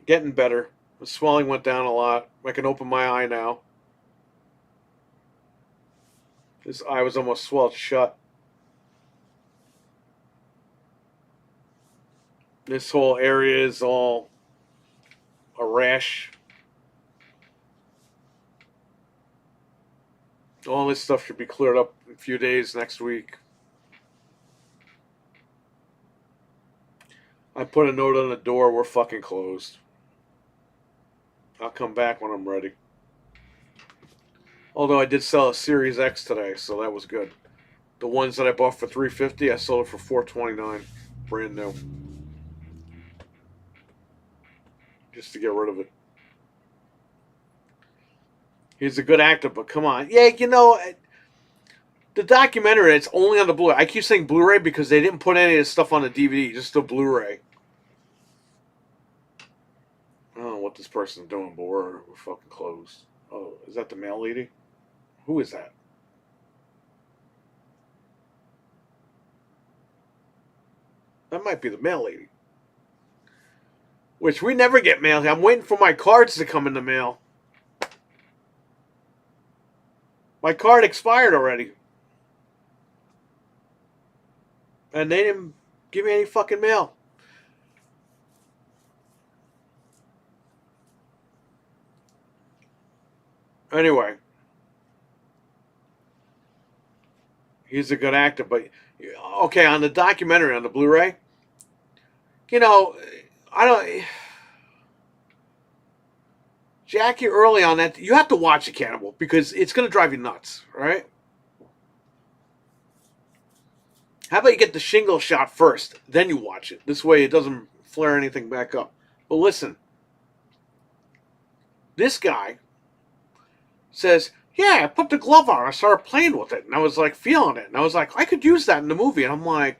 Getting better. The swelling went down a lot. I can open my eye now. This eye was almost swelled shut. This whole area is all a rash. All this stuff should be cleared up in a few days next week. I put a note on the door. We're fucking closed. I'll come back when I'm ready. Although I did sell a Series X today, so that was good. The ones that I bought for $350, I sold it for $429, brand new, just to get rid of it. He's a good actor, but come on, yeah, the documentary. It's only on the Blu-ray. I keep saying Blu-ray because they didn't put any of this stuff on the DVD, just the Blu-ray. I don't know what this person's doing, but we're fucking closed. Oh, is that the mail lady? Who is that? That might be the mail lady. Which we never get mail. I'm waiting for my cards to come in the mail. My card expired already. And they didn't give me any fucking mail. Anyway. He's a good actor, but okay, on the documentary, on the Blu-ray, you know, I don't. Jackie Early on that, you have to watch it, Cannibal, because it's going to drive you nuts, right? How about you get the shingle shot first, then you watch it? This way it doesn't flare anything back up. But listen, this guy says, yeah, I put the glove on, I started playing with it, and I was like feeling it, and I was like, I could use that in the movie, and I'm like,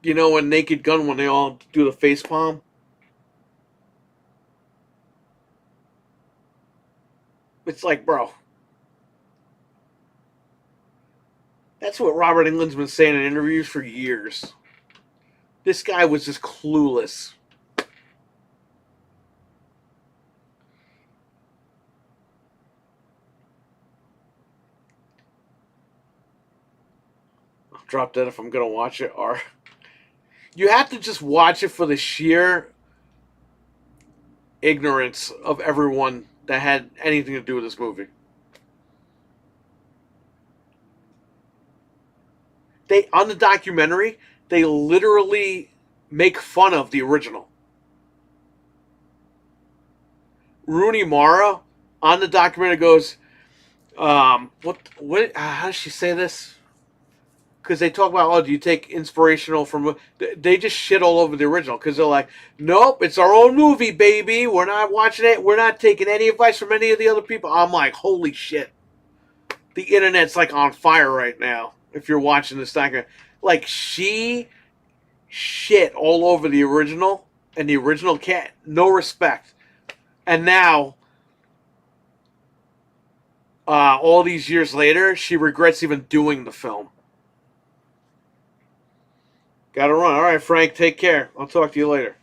you know, in Naked Gun when they all do the face palm? It's like, bro, that's what Robert Englund's been saying in interviews for years. This guy was just clueless. I'll drop that if I'm going to watch it. Or you have to just watch it for the sheer ignorance of everyone that had anything to do with this movie. They, on the documentary, they literally make fun of the original. Rooney Mara on the documentary goes, how does she say this? Because they talk about, oh, do you take inspirational from? They just shit all over the original because they're like, nope, it's our own movie, baby. We're not watching it. We're not taking any advice from any of the other people. I'm like, holy shit. The internet's like on fire right now. If you're watching this documentary, like she shit all over the original, and the original cat, no respect. And now, all these years later, she regrets even doing the film. Gotta run. All right, Frank, take care. I'll talk to you later.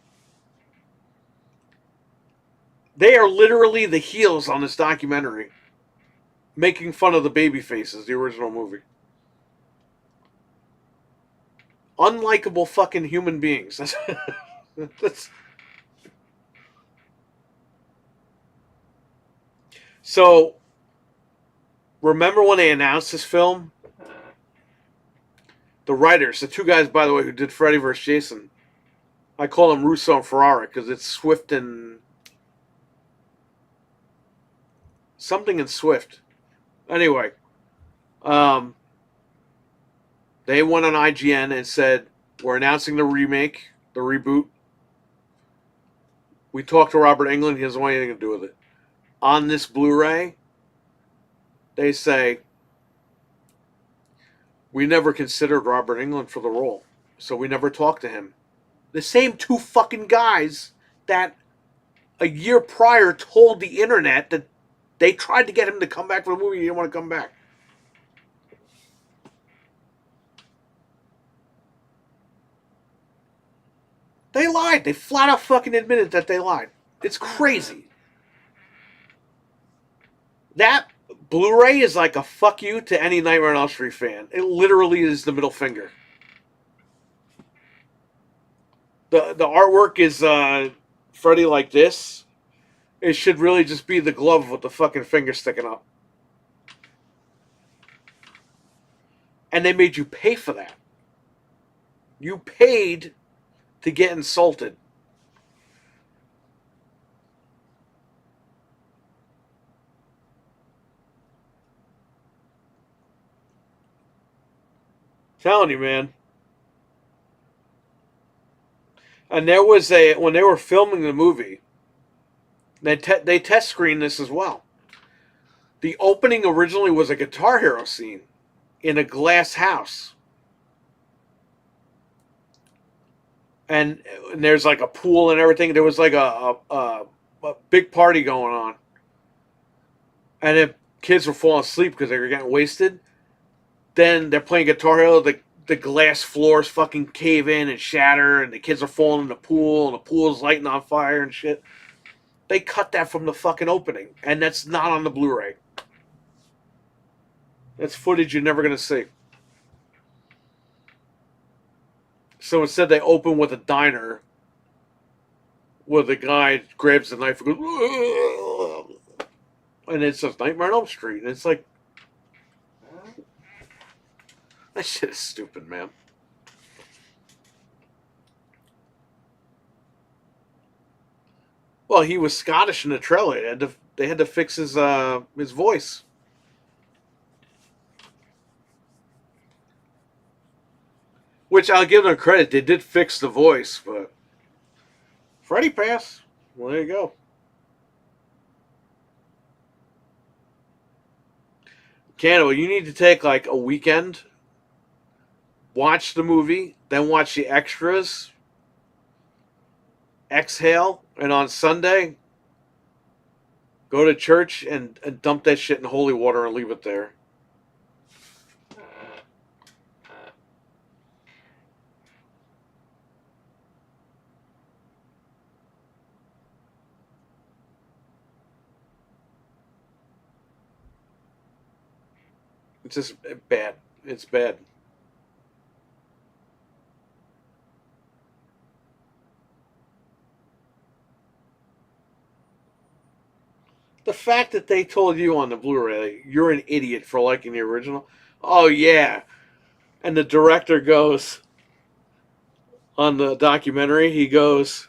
They are literally the heels on this documentary, making fun of the baby faces, the original movie. Unlikable fucking human beings. That's... So, remember when they announced this film? The writers, the two guys, by the way, who did Freddy vs. Jason, I call them Russo and Ferrara because it's Swift and... something in Swift. Anyway, they went on IGN and said, we're announcing the remake, the reboot. We talked to Robert Englund. He doesn't want anything to do with it. On this Blu-ray, they say, we never considered Robert Englund for the role, so we never talked to him. The same two fucking guys that a year prior told the internet that they tried to get him to come back for the movie. He didn't want to come back. They lied. They flat out fucking admitted that they lied. It's crazy. That Blu-ray is like a fuck you to any Nightmare on Elm Street fan. It literally is the middle finger. The artwork is Freddy like this. It should really just be the glove with the fucking finger sticking up. And they made you pay for that. You paid to get insulted. Telling you, man. And there was when they were filming the movie, they test screened this as well. The opening originally was a Guitar Hero scene in a glass house. And there's like a pool and everything. There was like a big party going on. And if kids were falling asleep because they were getting wasted, then they're playing Guitar Hero. the glass floors fucking cave in and shatter, and the kids are falling in the pool, and the pool's lighting on fire and shit. They cut that from the fucking opening, and that's not on the Blu-ray. That's footage you're never gonna see. So instead, they open with a diner where the guy grabs the knife and goes, and it says Nightmare on Elm Street, and it's like, that shit is stupid, man. Well, he was Scottish in the trailer. They had to fix his voice. Which I'll give them credit. They did fix the voice, but Freddy Pass. Well, there you go. Cannibal, you need to take like a weekend, watch the movie, then watch the extras, exhale, and on Sunday, go to church and dump that shit in holy water and leave it there. It's just bad. It's bad. The fact that they told you on the Blu-ray you're an idiot for liking the original. Oh yeah, and the director goes on the documentary. He goes,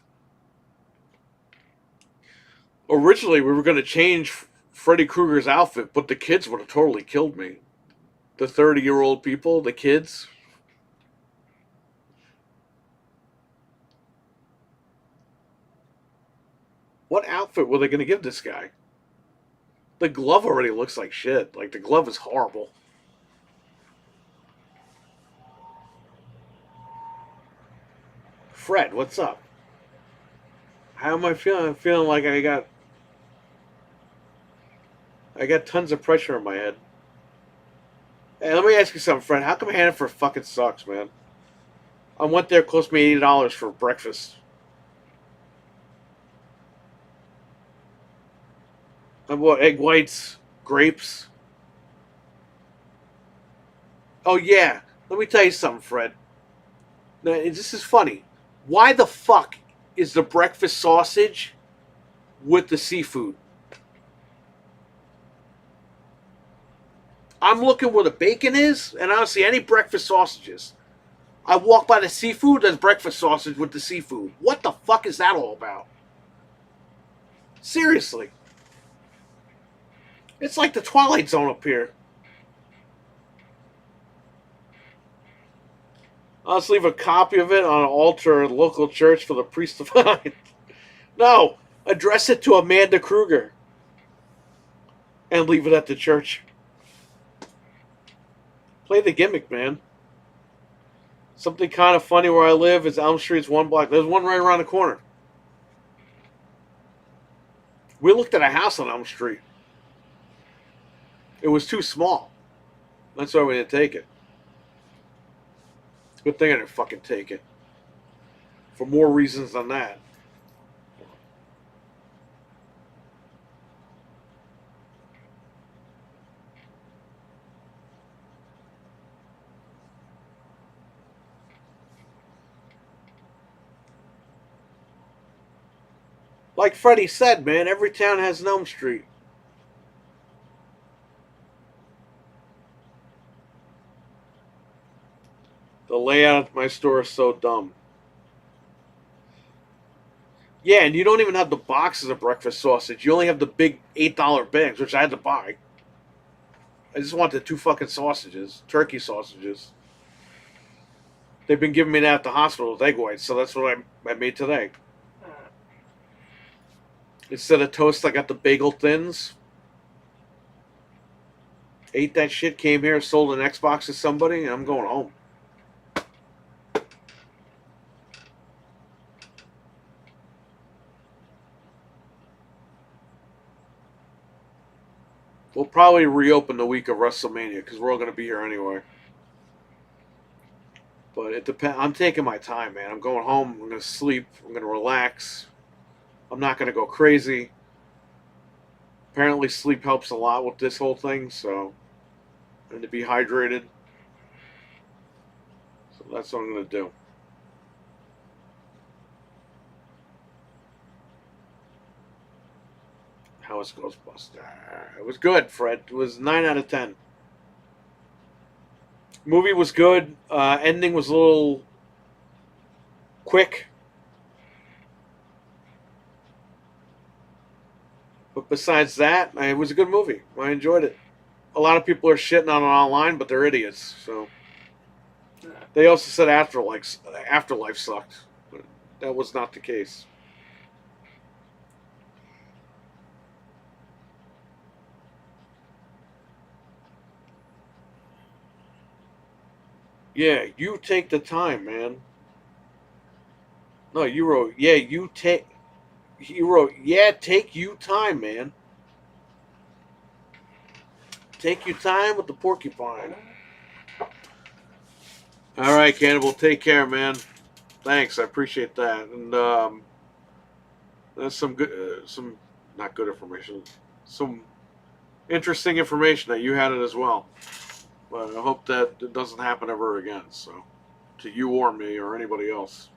originally we were going to change Freddy Krueger's outfit, but the kids would have totally killed me. The 30-year-old people, the kids. What outfit were they going to give this guy? The glove already looks like shit. Like, the glove is horrible. Fred, what's up? How am I feeling? I'm feeling like I got tons of pressure on my head. Hey, let me ask you something, Fred. How come Hannaford fucking sucks, man? I went there, cost me $80 for breakfast. I bought egg whites, grapes. Oh yeah, let me tell you something, Fred. Now, this is funny. Why the fuck is the breakfast sausage with the seafood? I'm looking where the bacon is, and I don't see any breakfast sausages. I walk by the seafood, there's breakfast sausage with the seafood. What the fuck is that all about? Seriously. It's like the Twilight Zone up here. I'll just leave a copy of it on an altar in a local church for the priest to find. No, address it to Amanda Kruger and leave it at the church. Play the gimmick, man. Something kind of funny where I live is Elm Street's one block. There's one right around the corner. We looked at a house on Elm Street. It was too small. That's why we didn't take it. Good thing I didn't fucking take it. For more reasons than that. Like Freddie said, man, every town has an Elm Street. The layout of my store is so dumb. Yeah, and you don't even have the boxes of breakfast sausage. You only have the big $8 bags, which I had to buy. I just wanted two fucking sausages, turkey sausages. They've been giving me that at the hospital with egg whites, so that's what I made today. Instead of toast, I got the bagel thins. Ate that shit, came here, sold an Xbox to somebody, and I'm going home. We'll probably reopen the week of WrestleMania because we're all going to be here anyway. But it depends. I'm taking my time, man. I'm going home. I'm going to sleep. I'm going to relax. I'm not going to go crazy. Apparently, sleep helps a lot with this whole thing. So, and to be hydrated. So that's what I'm going to do. How was Ghostbuster? It was good, Fred. It was 9 out of 10. Movie was good. Ending was a little quick, but besides that, it was a good movie. I enjoyed it. A lot of people are shitting on it online, but they're idiots. So they also said Afterlife sucked, but that was not the case. Yeah, you take the time, man. No, you wrote. Yeah, you take. You wrote. Yeah, take you time, man. Take your time with the porcupine. All right, Cannibal. Take care, man. Thanks. I appreciate that. And that's some good, some not good information, some interesting information that you had it as well. But I hope that it doesn't happen ever again. So, to you or me or anybody else.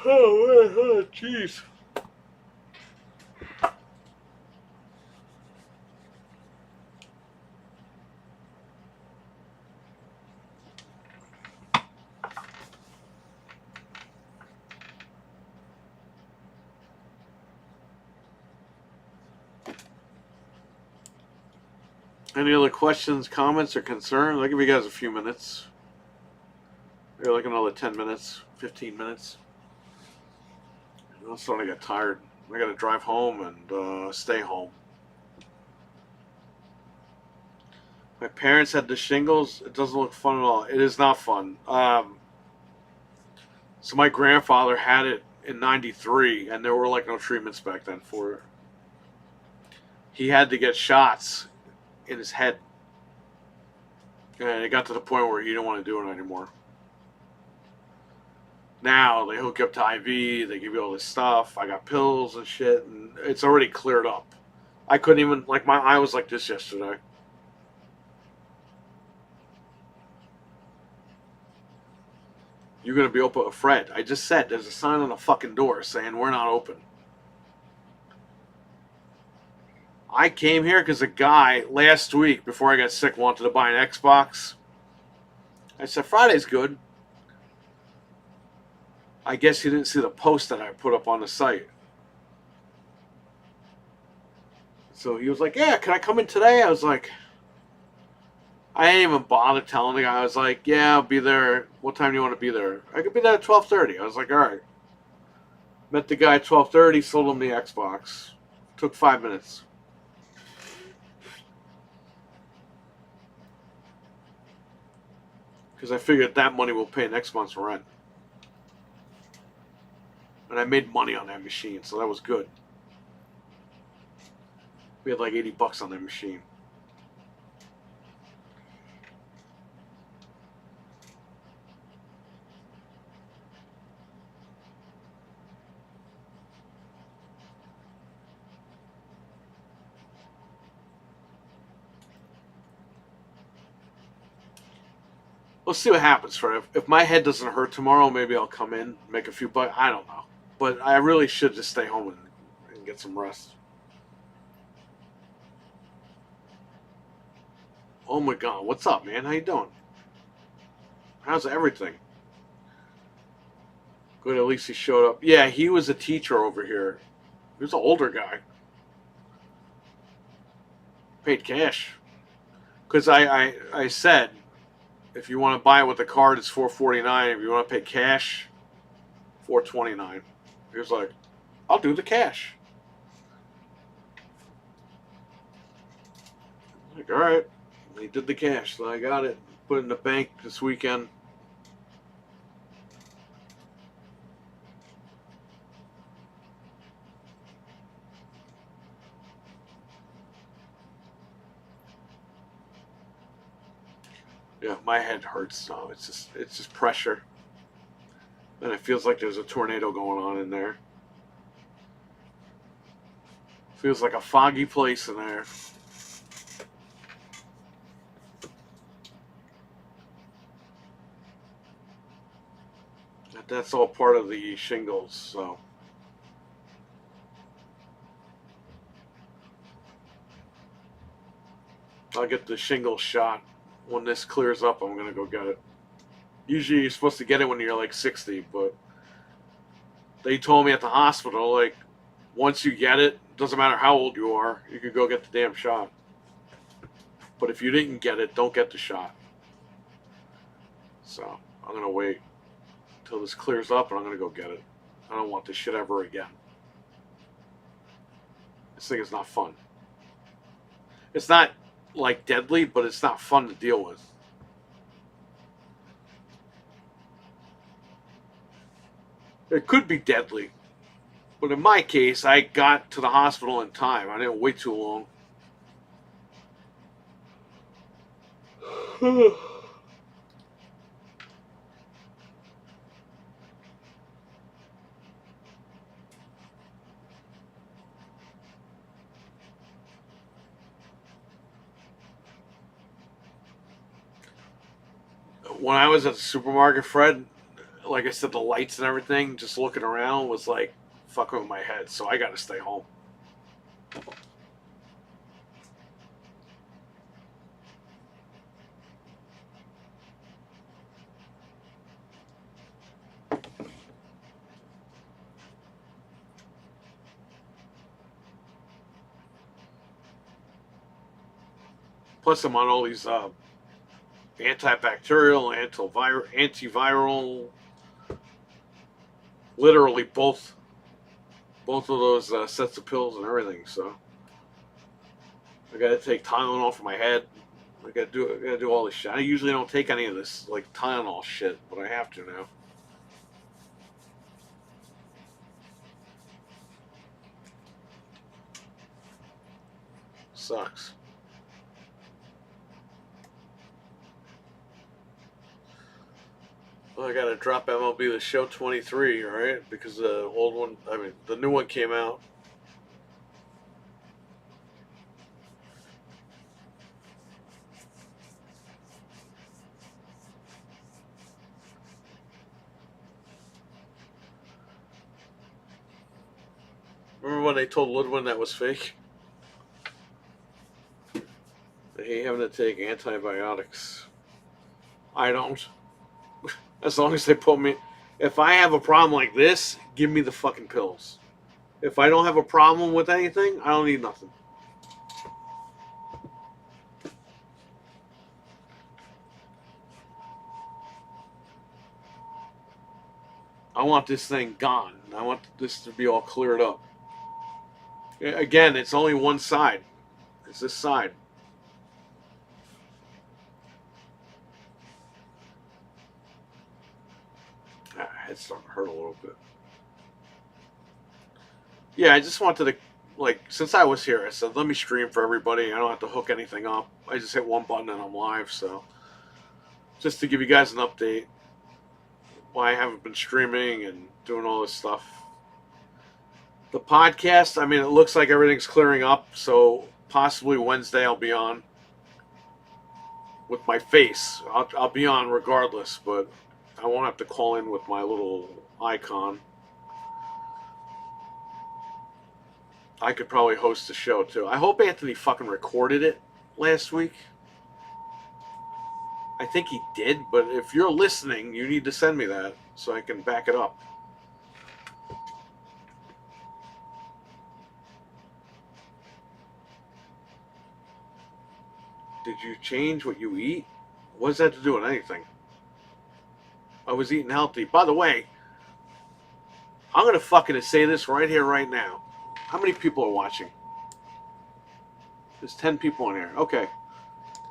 Oh, jeez. Any other questions, comments, or concerns? I'll give you guys a few minutes. Maybe like another 10 minutes, 15 minutes. I'm starting to get tired. I got to drive home and stay home. My parents had the shingles. It doesn't look fun at all. It is not fun. So my grandfather had it in '93, and there were like no treatments back then for it. He had to get shots in his head, and it got to the point where he didn't want to do it anymore. Now they hook you up to IV. They give you all this stuff. I got pills and shit, and it's already cleared up. I couldn't even like my eye was like this yesterday. You're gonna be open, Fred. I just said there's a sign on the fucking door saying we're not open. I came here because a guy last week before I got sick wanted to buy an Xbox. I said Friday's good. I guess he didn't see the post that I put up on the site. So he was like, "Yeah, can I come in today?" I was like, I didn't even bother telling the guy. I was like, "Yeah, I'll be there. What time do you want to be there?" I could be there at 12:30. I was like, "All right." Met the guy at 12:30. Sold him the Xbox. Took 5 minutes. Because I figured that money will pay next month's rent. And I made money on that machine, so that was good. We had like $80 on that machine. Let's see what happens, Fred. If my head doesn't hurt tomorrow, maybe I'll come in, make a few bucks. I don't know. But I really should just stay home and get some rest. Oh my god, what's up, man? How you doing? How's everything? Good, at least he showed up. Yeah, he was a teacher over here. He was an older guy. Paid cash. Because I said, if you want to buy it with the card, it's $449. If you want to pay cash, $429. He was like, I'll do the cash. Like, all right. He did the cash, so I got it. Put it in the bank this weekend. Yeah, my head hurts now. It's just pressure. And it feels like there's a tornado going on in there. Feels like a foggy place in there. That's all part of the shingles, so. I'll get the shingle shot. When this clears up, I'm going to go get it. Usually you're supposed to get it when you're like 60, but they told me at the hospital, like, once you get it, doesn't matter how old you are, you could go get the damn shot. But if you didn't get it, don't get the shot. So I'm going to wait until this clears up and I'm going to go get it. I don't want this shit ever again. This thing is not fun. It's not like deadly, but it's not fun to deal with. It could be deadly. But in my case, I got to the hospital in time. I didn't wait too long. When I was at the supermarket, Fred, like I said, the lights and everything, just looking around was like fucking with my head. So I got to stay home. Plus, I'm on all these antibacterial, antiviral, literally both of those sets of pills and everything. So I got to take Tylenol for my head. I got to do all this shit. I usually don't take any of this like Tylenol shit, but I have to now. Sucks. Well, I gotta drop MLB The Show 23, alright? Because the old one, the new one came out. Remember when they told Ludwin that was fake? They hate having to take antibiotics. I don't. As long as they put me. If I have a problem like this, give me the fucking pills. If I don't have a problem with anything, I don't need nothing. I want this thing gone. I want this to be all cleared up. Again, it's only one side. It's this side. Head's starting to hurt a little bit. Yeah, I just wanted to, like, since I was here, I said, let me stream for everybody. I don't have to hook anything up. I just hit one button and I'm live, so. Just to give you guys an update. Why I haven't been streaming and doing all this stuff. The podcast, it looks like everything's clearing up, so possibly Wednesday I'll be on. With my face. I'll be on regardless, but I won't have to call in with my little icon. I could probably host the show too. I hope Anthony fucking recorded it last week. I think he did, but if you're listening, you need to send me that so I can back it up. Did you change what you eat? What does that have to do with anything? I was eating healthy. By the way, I'm gonna fucking say this right here, right now. How many people are watching? There's 10 people in here. Okay.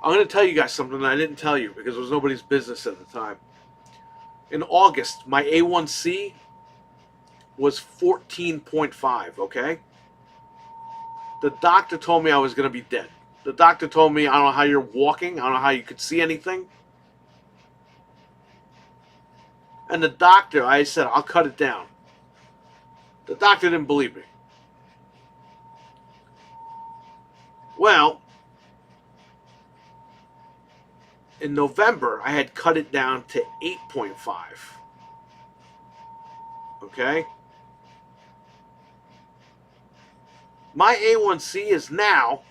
I'm gonna tell you guys something that I didn't tell you because it was nobody's business at the time. In August, my A1C was 14.5, okay? The doctor told me I was gonna be dead. The doctor told me, I don't know how you're walking, I don't know how you could see anything. And the doctor, I said, I'll cut it down. The doctor didn't believe me. Well, in November, I had cut it down to 8.5. Okay? My A1C is now,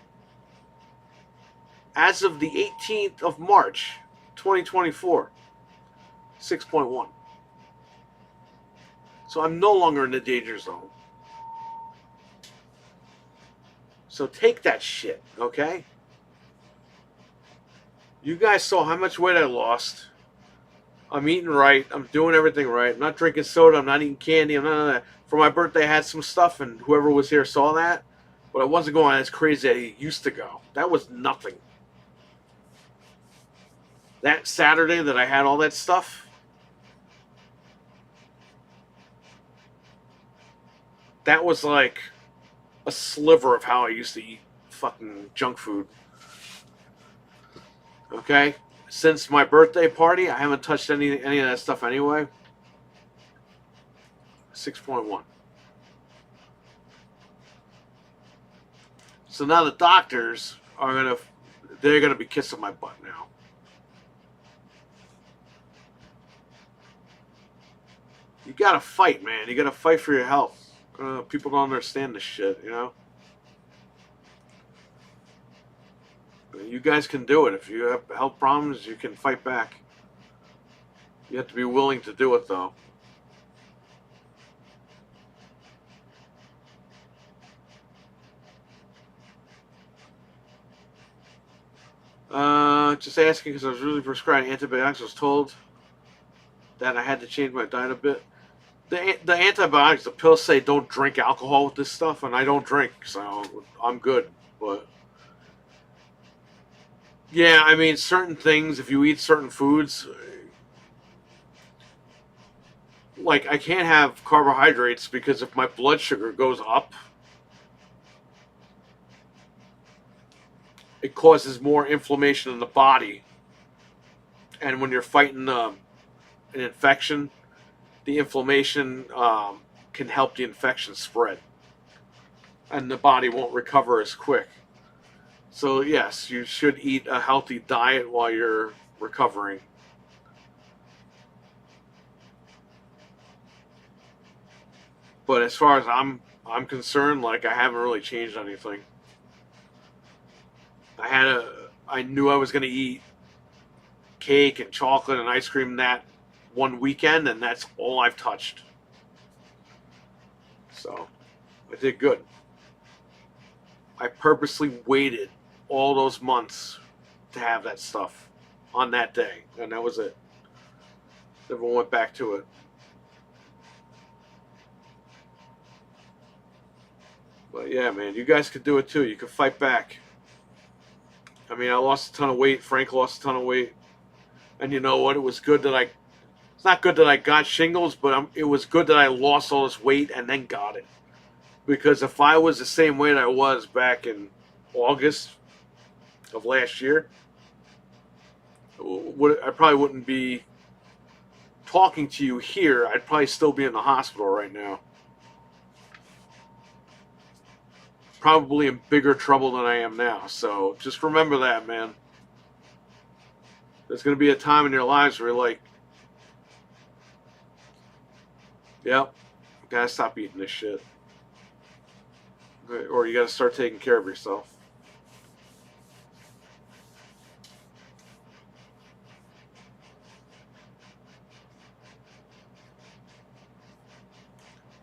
as of the 18th of March, 2024, 6.1. So I'm no longer in the danger zone. So take that shit, okay? You guys saw how much weight I lost. I'm eating right. I'm doing everything right. I'm not drinking soda. I'm not eating candy. I'm none of that. For my birthday, I had some stuff, and whoever was here saw that. But I wasn't going as crazy as I used to go. That was nothing. That Saturday that I had all that stuff, that was like a sliver of how I used to eat fucking junk food. Okay? Since my birthday party, I haven't touched any of that stuff anyway. 6.1. So now the doctors are they're gonna be kissing my butt now. You gotta fight, man. You gotta fight for your health. People don't understand this shit, you know? You guys can do it. If you have health problems, you can fight back. You have to be willing to do it, though. Just asking because I was really prescribed antibiotics. I was told that I had to change my diet a bit. The antibiotics, the pills say don't drink alcohol with this stuff, and I don't drink, so I'm good. But yeah, I mean, certain things, if you eat certain foods, like I can't have carbohydrates because if my blood sugar goes up, it causes more inflammation in the body. And when you're fighting an infection, the inflammation can help the infection spread, and the body won't recover as quick. So yes, you should eat a healthy diet while you're recovering. But as far as I'm concerned, like I haven't really changed anything. I knew I was going to eat cake and chocolate and ice cream that one weekend, and that's all I've touched. So I did good. I purposely waited all those months to have that stuff on that day, and that was it. Never went back to it. But yeah, man, you guys could do it too. You could fight back. I mean, I lost a ton of weight. Frank lost a ton of weight. And you know what? It was good that it's not good that I got shingles, but it was good that I lost all this weight and then got it. Because if I was the same weight I was back in August of last year, I probably wouldn't be talking to you here. I'd probably still be in the hospital right now. Probably in bigger trouble than I am now. So just remember that, man. There's going to be a time in your lives where you're like, yep, gotta stop eating this shit. Or you gotta start taking care of yourself.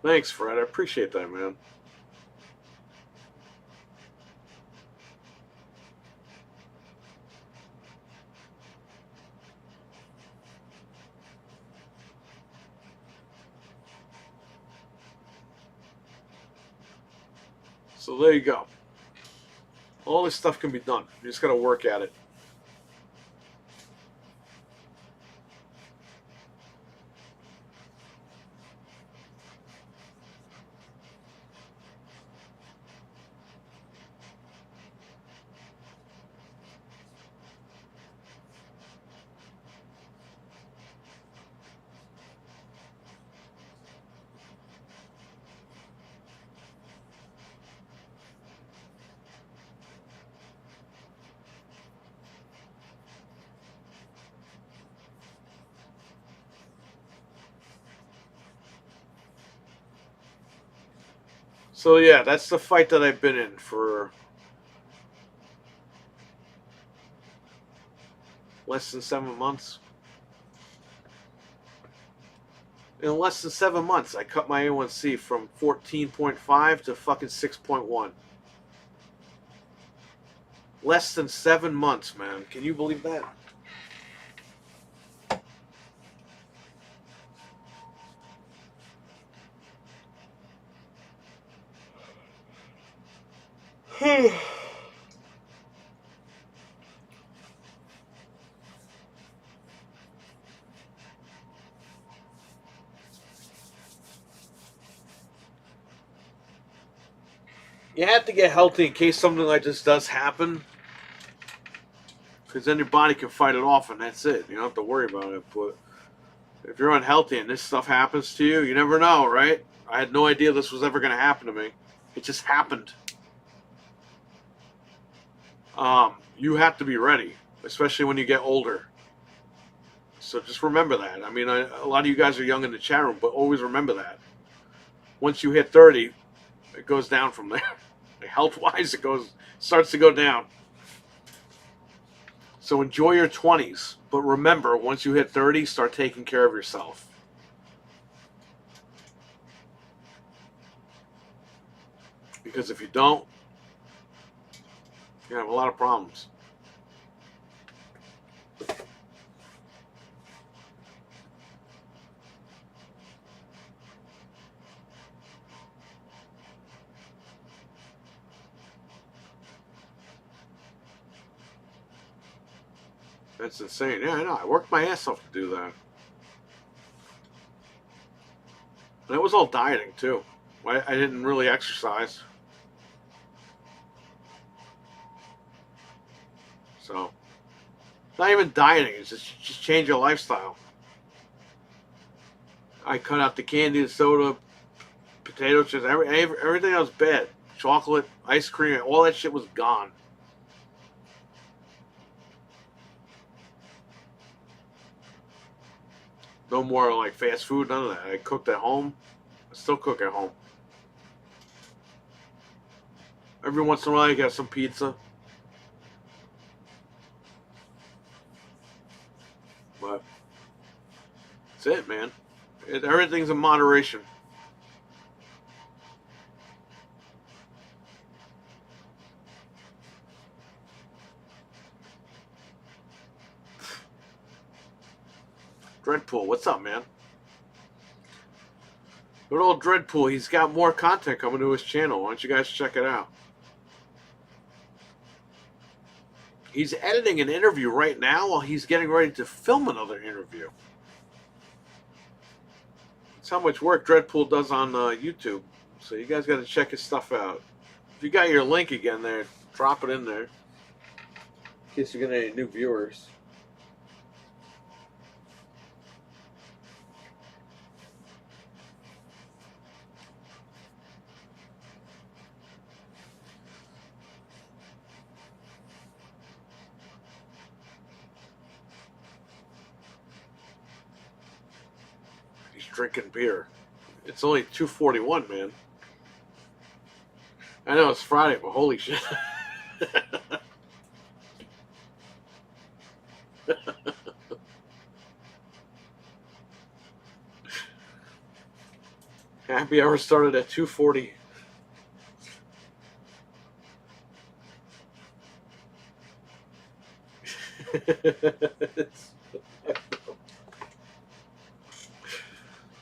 Thanks, Fred. I appreciate that, man. So there you go. All this stuff can be done. You just got to work at it. So yeah, that's the fight that I've been in for less than 7 months. In less than 7 months, I cut my A1C from 14.5 to fucking 6.1. Less than 7 months, man. Can you believe that? You have to get healthy in case something like this does happen, because then your body can fight it off, and that's it. You don't have to worry about it. But if you're unhealthy and this stuff happens to you, you never know, right? I had no idea this was ever going to happen to me. It just happened. You have to be ready, especially when you get older. So just remember that. I mean, a lot of you guys are young in the chat room, but always remember that. Once you hit 30, it goes down from there. Health-wise, starts to go down. So enjoy your 20s, but remember, once you hit 30, start taking care of yourself. Because if you don't, you have a lot of problems. That's insane. Yeah, I know. I worked my ass off to do that. And it was all dieting, too. I didn't really exercise. So, it's not even dieting. It's just change your lifestyle. I cut out the candy, the soda, potato chips, everything that was bad. Chocolate, ice cream, all that shit was gone. No more like fast food, none of that. I cooked at home. I still cook at home. Every once in a while, you get some pizza. But that's it, man. Everything's in moderation. Dreadpool, what's up, man? Good old Dreadpool. He's got more content coming to his channel. Why don't you guys check it out? He's editing an interview right now while he's getting ready to film another interview. That's how much work Dreadpool does on YouTube. So you guys got to check his stuff out. If you got your link again there, drop it in there. In case you get any new viewers. He's drinking beer. It's only 2:41, man. I know it's Friday, but holy shit. Happy hour started at 2:40.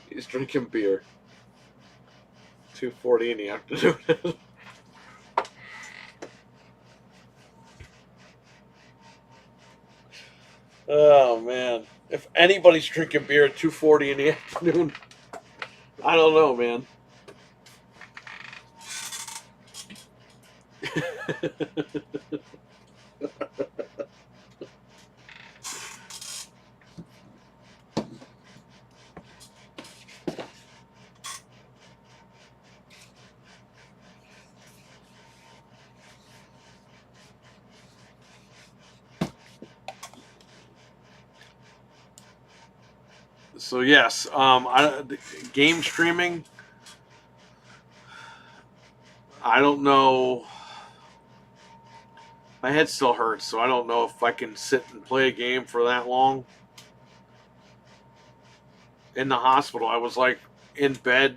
He's drinking beer. 2:40 in the afternoon. Oh man. If anybody's drinking beer at 2:40 in the afternoon, I don't know, man. So yes, game streaming. I don't know. My head still hurts, so I don't know if I can sit and play a game for that long. In the hospital, I was like in bed.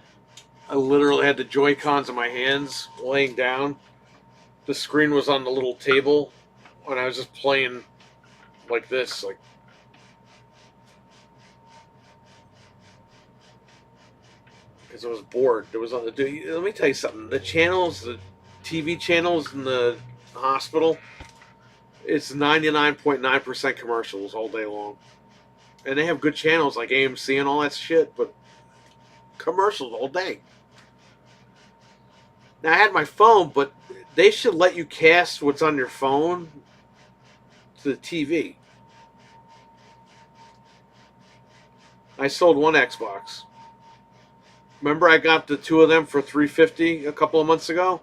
I literally had the Joy Cons in my hands, laying down. The screen was on the little table, and I was just playing like this, like because I was bored. There was on the. Let me tell you something. The channels, the TV channels in the hospital, it's 99.9% commercials all day long, and they have good channels like AMC and all that shit, but commercials all day. Now I had my phone, but they should let you cast what's on your phone to the TV. I sold one Xbox. Remember, I got the two of them for $350 a couple of months ago.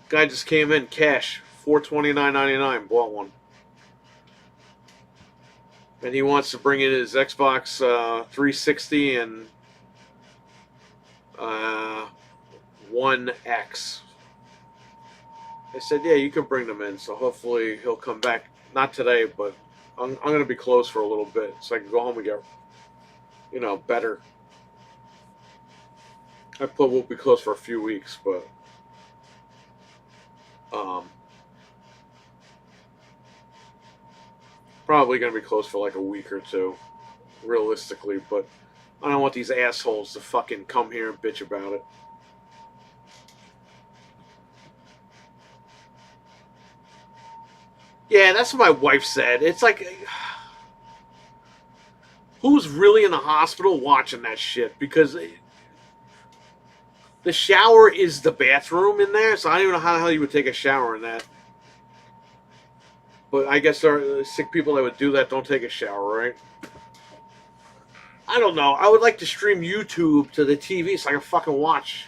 Guy just came in cash, $429.99. Bought one, and he wants to bring in his Xbox 360 and uh, One X. I said, yeah, you can bring them in. So hopefully he'll come back. Not today, but I'm going to be closed for a little bit, so I can go home and get, better. I put we'll be closed for a few weeks, but um, probably going to be closed for like a week or two, realistically. But I don't want these assholes to fucking come here and bitch about it. Yeah, that's what my wife said. It's like, who's really in the hospital watching that shit? Because the shower is the bathroom in there, so I don't even know how the hell you would take a shower in that. But I guess there are sick people that would do that don't take a shower, right? I don't know. I would like to stream YouTube to the TV so I can fucking watch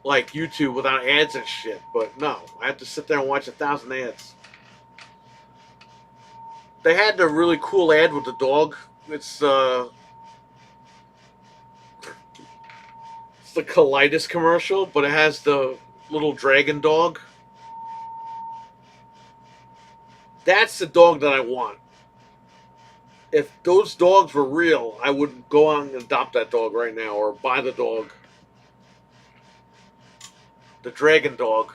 like YouTube without ads and shit. But no, I have to sit there and watch 1,000 ads. They had the really cool ad with the dog. It's the colitis commercial, but it has the little dragon dog. That's the dog that I want. If those dogs were real, I would go on and adopt that dog right now or buy the dog. The dragon dog.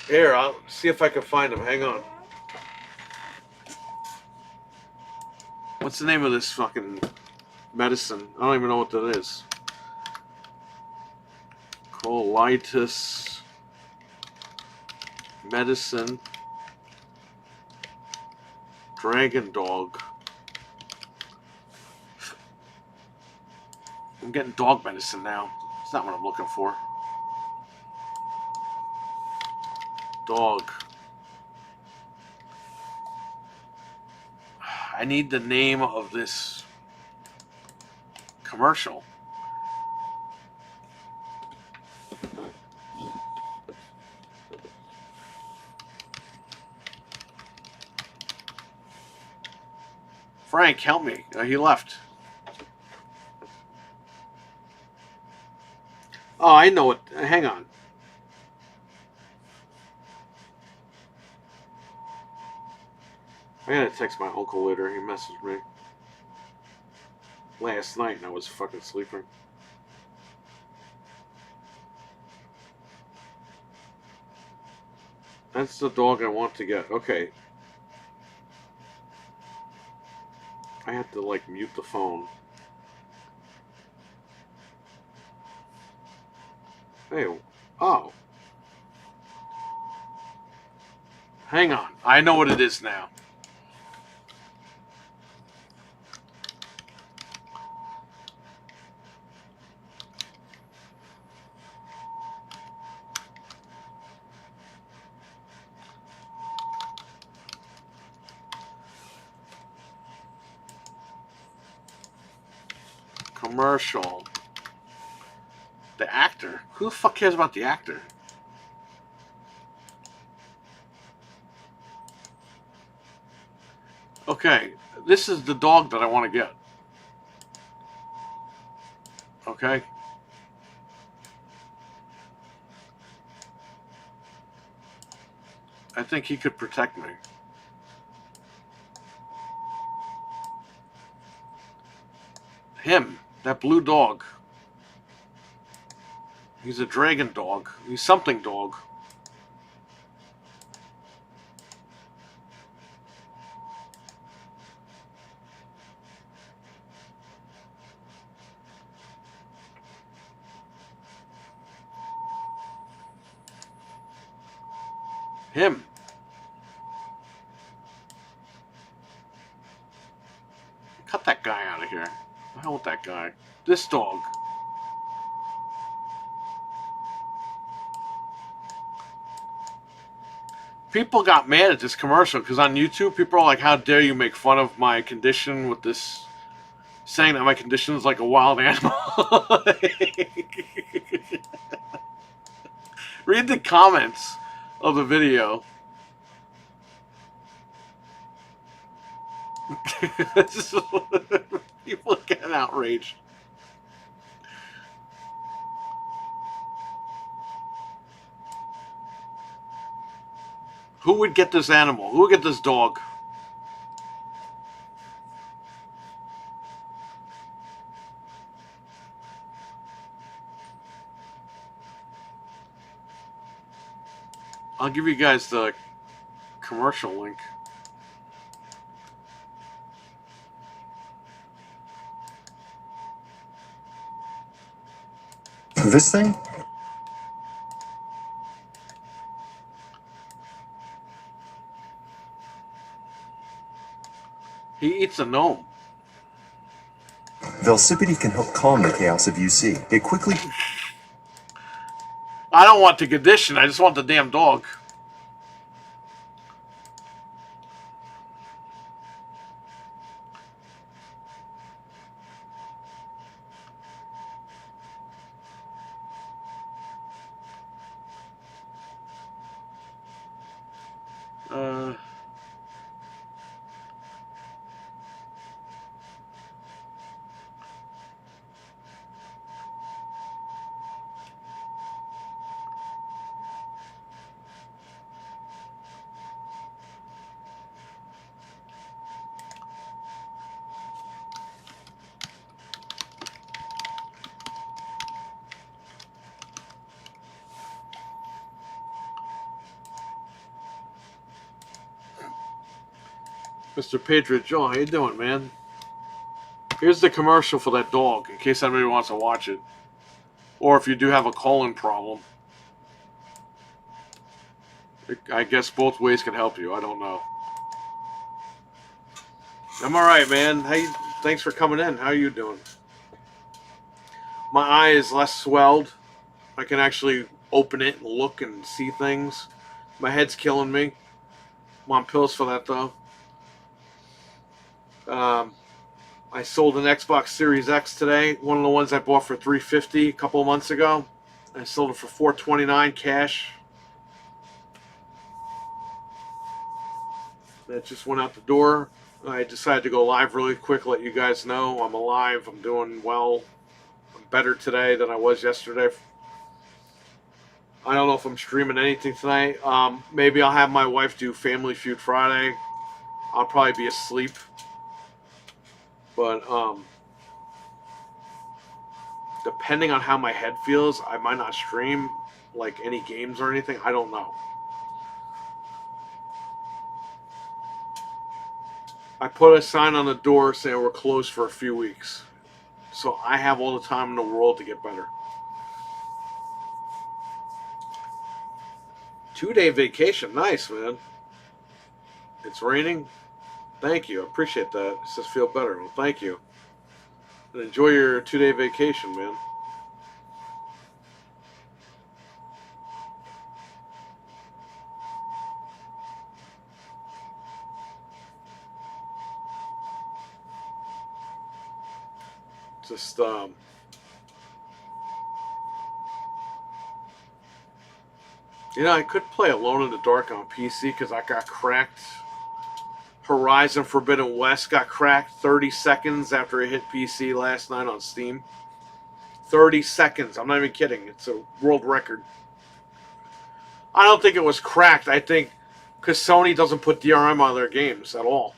Here, I'll see if I can find him. Hang on. What's the name of this fucking medicine? I don't even know what that is. Colitis medicine. Dragon dog. I'm getting dog medicine now. It's not what I'm looking for. Dog. I need the name of this commercial. Frank, help me. He left. Oh, I know it. Hang on. I gotta text my uncle later. He messaged me last night and I was fucking sleeping. That's the dog I want to get. Okay. I have to like mute the phone. Hey, oh. Hang on. I know what it is now. Commercial. The actor? Who the fuck cares about the actor? Okay, this is the dog that I want to get. Okay? I think he could protect me. Him. That blue dog. He's a dragon dog. He's something dog. Him. Cut that guy out of here. The hell with that guy. This dog. People got mad at this commercial because on YouTube, people are like, how dare you make fun of my condition with this, saying that my condition is like a wild animal. Read the comments of the video. People getting outraged. Who would get this animal? Who would get this dog? I'll give you guys the commercial link. This thing? He eats a gnome. Velsipity can help calm the chaos of UC. It quickly... I don't want the condition. I just want the damn dog. Mr. Patriot Joe, how you doing, man? Here's the commercial for that dog, in case anybody wants to watch it. Or if you do have a colon problem. I guess both ways can help you. I don't know. I'm alright, man. Thanks for coming in. How are you doing? My eye is less swelled. I can actually open it and look and see things. My head's killing me. I'm on pills for that, though. I sold an Xbox Series X today. One of the ones I bought for $350 a couple of months ago. I sold it for $429 cash. That just went out the door. I decided to go live really quick, let you guys know I'm alive. I'm doing well. I'm better today than I was yesterday. I don't know if I'm streaming anything tonight. Maybe I'll have my wife do Family Feud Friday. I'll probably be asleep. But depending on how my head feels, I might not stream like any games or anything. I don't know. I put a sign on the door saying we're closed for a few weeks. So I have all the time in the world to get better. 2-day vacation. Nice, man. It's raining? Thank you. I appreciate that. It says feel better. Well, thank you. And enjoy your 2-day vacation, man. Just, I could play Alone in the Dark on PC because I got cracked. Horizon Forbidden West got cracked 30 seconds after it hit PC last night on Steam. 30 seconds. I'm not even kidding. It's a world record. I don't think it was cracked. I think because Sony doesn't put DRM on their games at all.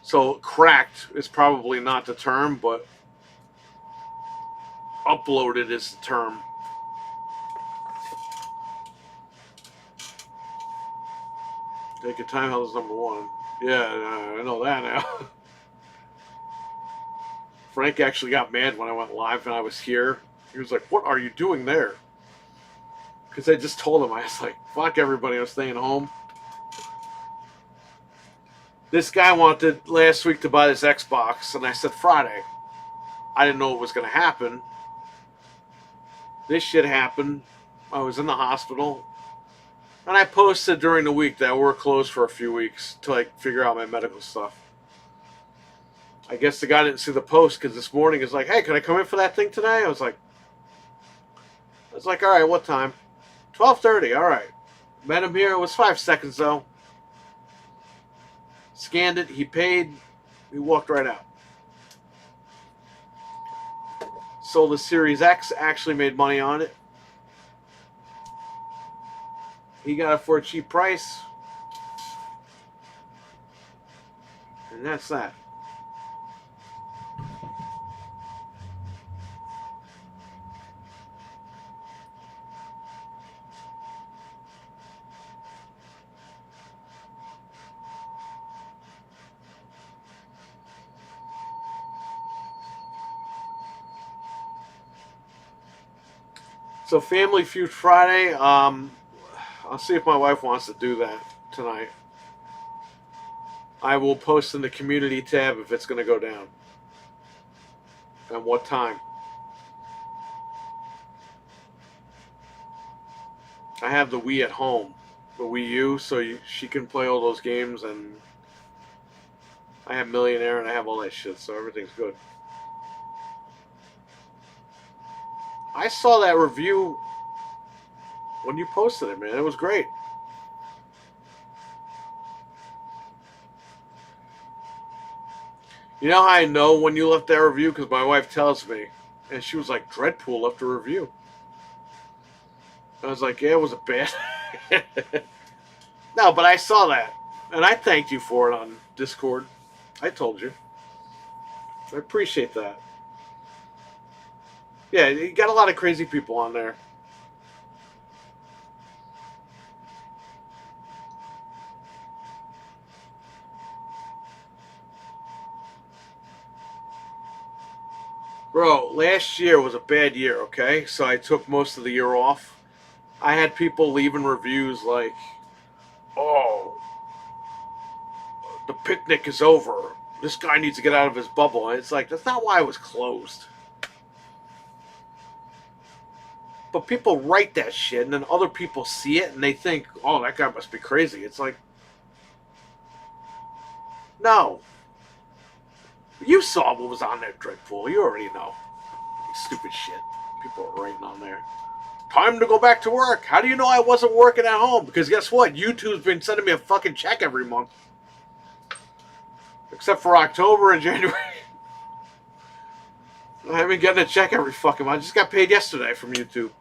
So cracked is probably not the term, but uploaded is the term. Take your time, hell's number one. Yeah, I know that now. Frank actually got mad when I went live and I was here. He was like, "What are you doing there?" Because I just told him, I was like, "Fuck everybody, I'm staying home." This guy wanted last week to buy this Xbox, and I said Friday. I didn't know it was going to happen. This shit happened. I was in the hospital. And I posted during the week that we're closed for a few weeks to figure out my medical stuff. I guess the guy didn't see the post because this morning is like, "Hey, can I come in for that thing today?" I was like, all right, what time? 12:30. All right. Met him here. It was 5 seconds though. Scanned it. He paid. We walked right out. Sold the Series X. Actually made money on it. He got it for a cheap price. And that's that. So Family Feud Friday. I'll see if my wife wants to do that tonight. I will post in the community tab if it's going to go down. And what time. I have the Wii at home. The Wii U, so she can play all those games, and I have Millionaire and I have all that shit, so everything's good. I saw that review when you posted it, man. It was great. You know how I know when you left that review? Because my wife tells me. And she was like, "Dreadpool left a review." I was like, "Yeah, it was a bad." No, but I saw that. And I thanked you for it on Discord. I told you. I appreciate that. Yeah, you got a lot of crazy people on there. Bro, last year was a bad year, okay? So I took most of the year off. I had people leaving reviews like, "Oh, the picnic is over. This guy needs to get out of his bubble." And it's like, that's not why it was closed. But people write that shit, and then other people see it, and they think, "Oh, that guy must be crazy." It's like, no. You saw what was on that Dreadpool. You already know. Stupid shit. People are writing on there. "Time to go back to work." How do you know I wasn't working at home? Because guess what? YouTube's been sending me a fucking check every month. Except for October and January. I've been getting a check every fucking month. I just got paid yesterday from YouTube.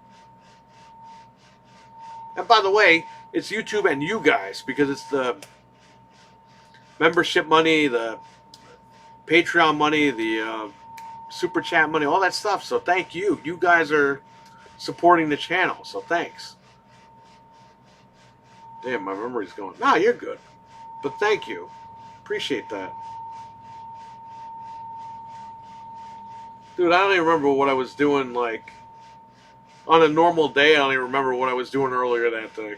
And by the way, it's YouTube and you guys, because it's the membership money, the Patreon money, the super chat money, all that stuff. So thank you. You guys are supporting the channel, so thanks. Damn, my memory's going. Nah, you're good. But thank you. Appreciate that. Dude, I don't even remember what I was doing, on a normal day. I don't even remember what I was doing earlier that day.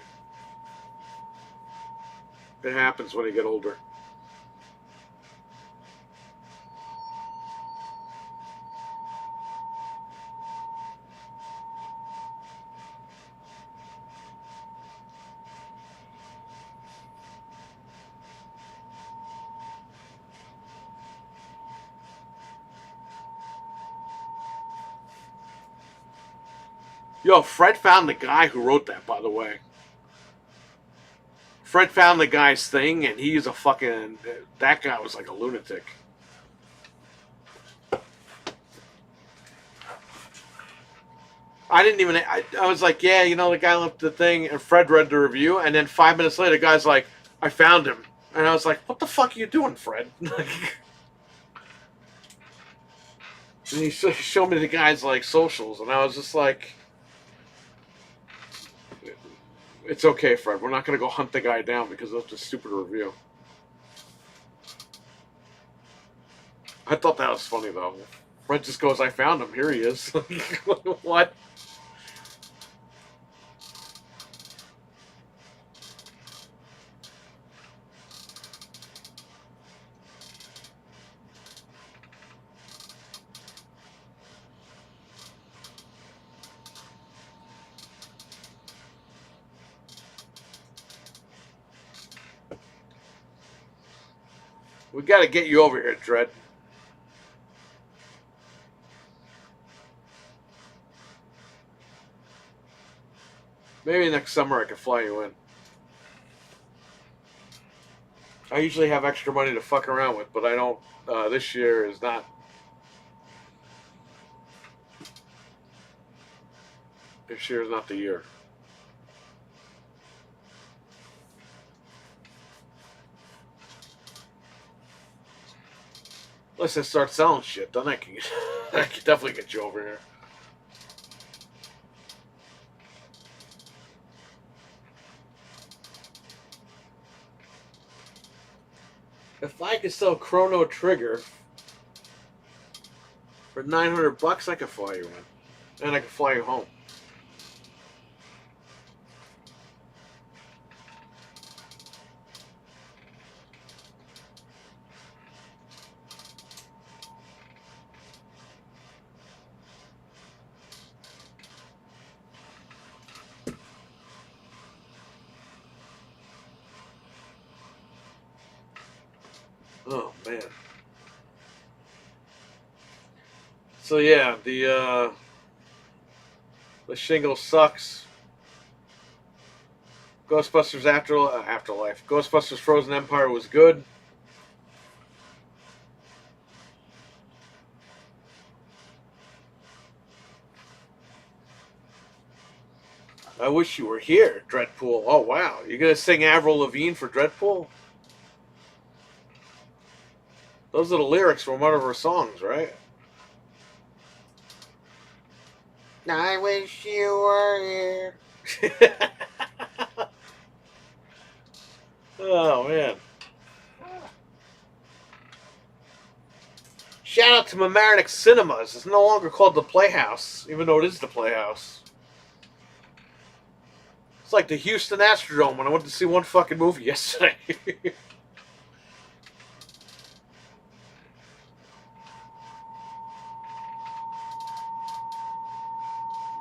It happens when you get older. Yo, Fred found the guy who wrote that, by the way. Fred found the guy's thing, and he's a fucking. That guy was like a lunatic. I didn't even. I was like, yeah, you know, the guy left the thing, and Fred read the review, and then 5 minutes later, the guy's like, I found him. And I was like, what the fuck are you doing, Fred? And he showed me the guy's, like, socials, and I was just like, it's okay, Fred. We're not going to go hunt the guy down because of the stupid review. I thought that was funny, though. Fred just goes, I found him. Here he is. What? We got to get you over here, Dredd. Maybe next summer I can fly you in. I usually have extra money to fuck around with, but I don't. This year is not. This year is not the year. Unless I start selling shit, then I can, I can definitely get you over here. If I could sell Chrono Trigger for $900, I could fly you in, and I could fly you home. Oh man. So yeah, the shingle sucks. Ghostbusters Afterlife. Ghostbusters Frozen Empire was good. I wish you were here, Dreadpool. Oh wow, you're gonna sing Avril Lavigne for Dreadpool? Those are the lyrics from one of her songs, right? I wish you were here. Oh man. Shout out to Mamaroneck Cinemas. It's no longer called the Playhouse, even though it is the Playhouse. It's like the Houston Astrodome when I went to see one fucking movie yesterday.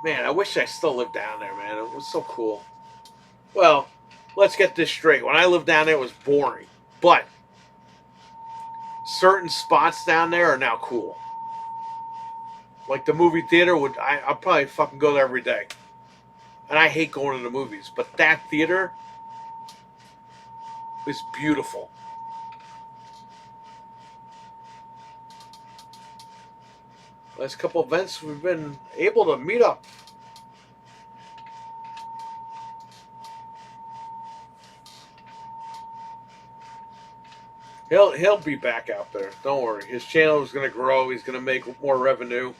Man, I wish I still lived down there, man. It was so cool. Well, let's get this straight. When I lived down there, it was boring. But certain spots down there are now cool. Like the movie theater I'll probably fucking go there every day. And I hate going to the movies, but that theater is beautiful. Last couple events we've been able to meet up. He'll be back out there. Don't worry. His channel is going to grow. He's going to make more revenue.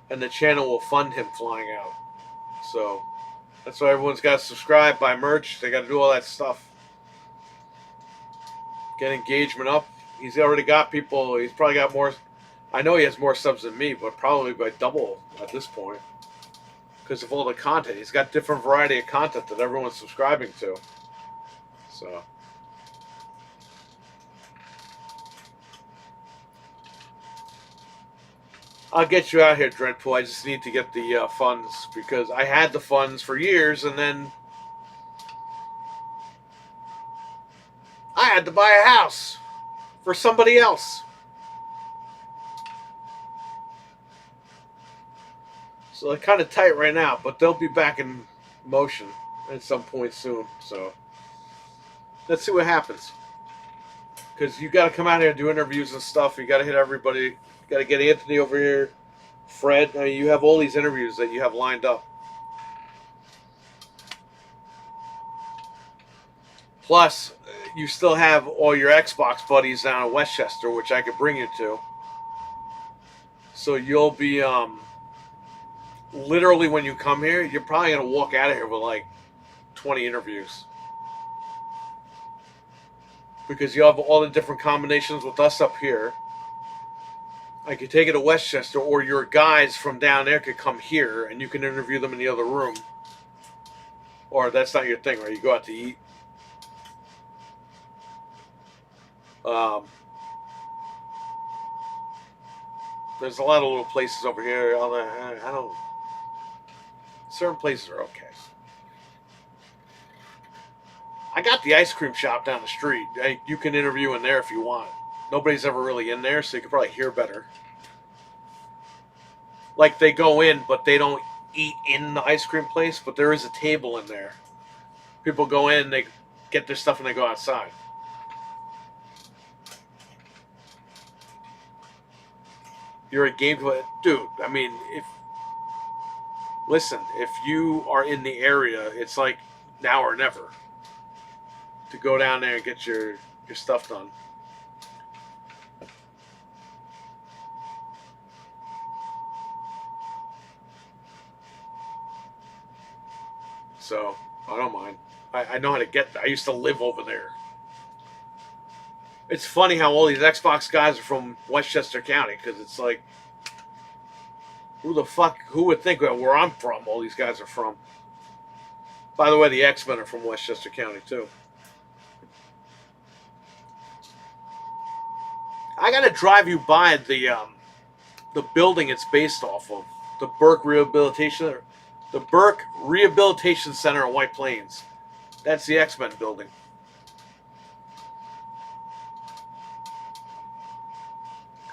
And the channel will fund him flying out. So that's why everyone's got to subscribe, buy merch. They got to do all that stuff. Get engagement up. He's already got people. He's probably got more. I know he has more subs than me, but probably by double at this point. Because of all the content. He's got different variety of content that everyone's subscribing to. So I'll get you out here, Dreadpool. I just need to get the funds because I had the funds for years, and then I had to buy a house for somebody else. So they're kind of tight right now, but they'll be back in motion at some point soon. So let's see what happens. Because you got to come out here and do interviews and stuff. You got to hit everybody. You got to get Anthony over here, Fred. I mean, you have all these interviews that you have lined up. Plus, you still have all your Xbox buddies down in Westchester, which I could bring you to. So you'll be literally when you come here, you're probably gonna walk out of here with like 20 interviews because you have all the different combinations with us up here. I could take it to Westchester, or your guys from down there could come here and you can interview them in the other room. Or that's not your thing, right? You go out to eat. There's a lot of little places over here. I don't. Certain places are okay. I got the ice cream shop down the street. You can interview in there if you want. Nobody's ever really in there, so you can probably hear better. Like they go in, but they don't eat in the ice cream place, but there is a table in there. People go in, they get their stuff, and they go outside. You're a game player, dude. I mean, if you are in the area, it's like now or never to go down there and get your stuff done. So I don't mind. I know how to get there. I used to live over there. It's funny how all these Xbox guys are from Westchester County because it's like, who would think where I'm from? All these guys are from. By the way, the X-Men are from Westchester County too. I gotta drive you by the building it's based off of, the Burke Rehabilitation Center in White Plains. That's the X-Men building.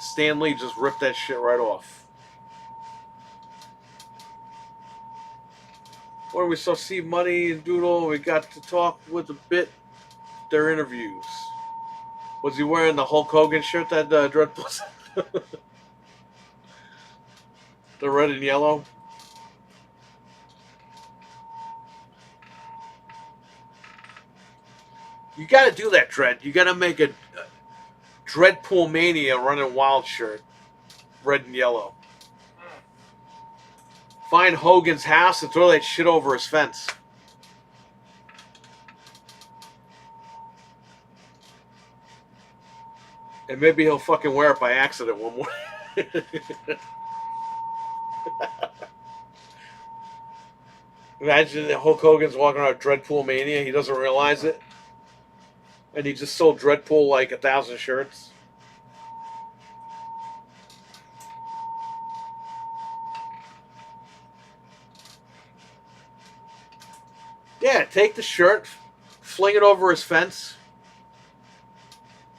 Stan Lee just ripped that shit right off. What are we supposed to see? Money and Doodle. We got to talk with a bit. Their interviews. Was he wearing the Hulk Hogan shirt that Dreadpool? The red and yellow. You got to do that, Dread. You got to make a Dreadpool Mania Running Wild shirt, red and yellow. Find Hogan's house and throw that shit over his fence. And maybe he'll fucking wear it by accident one more. Imagine that Hulk Hogan's walking around Dreadpool Mania. He doesn't realize it. And he just sold Dreadpool like 1,000 shirts. Yeah, take the shirt, fling it over his fence.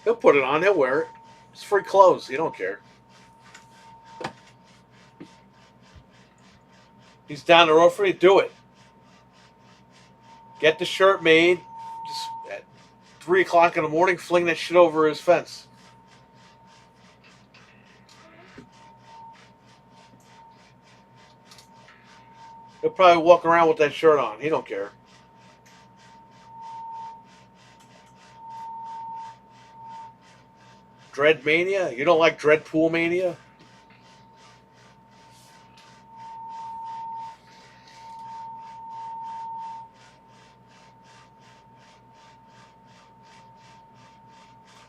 He'll put it on, he'll wear it. It's free clothes, he don't care. He's down the road for you, do it. Get the shirt made. Just at 3 o'clock in the morning, fling that shit over his fence. He'll probably walk around with that shirt on. He don't care. Dread Mania? You don't like Dreadpool Mania?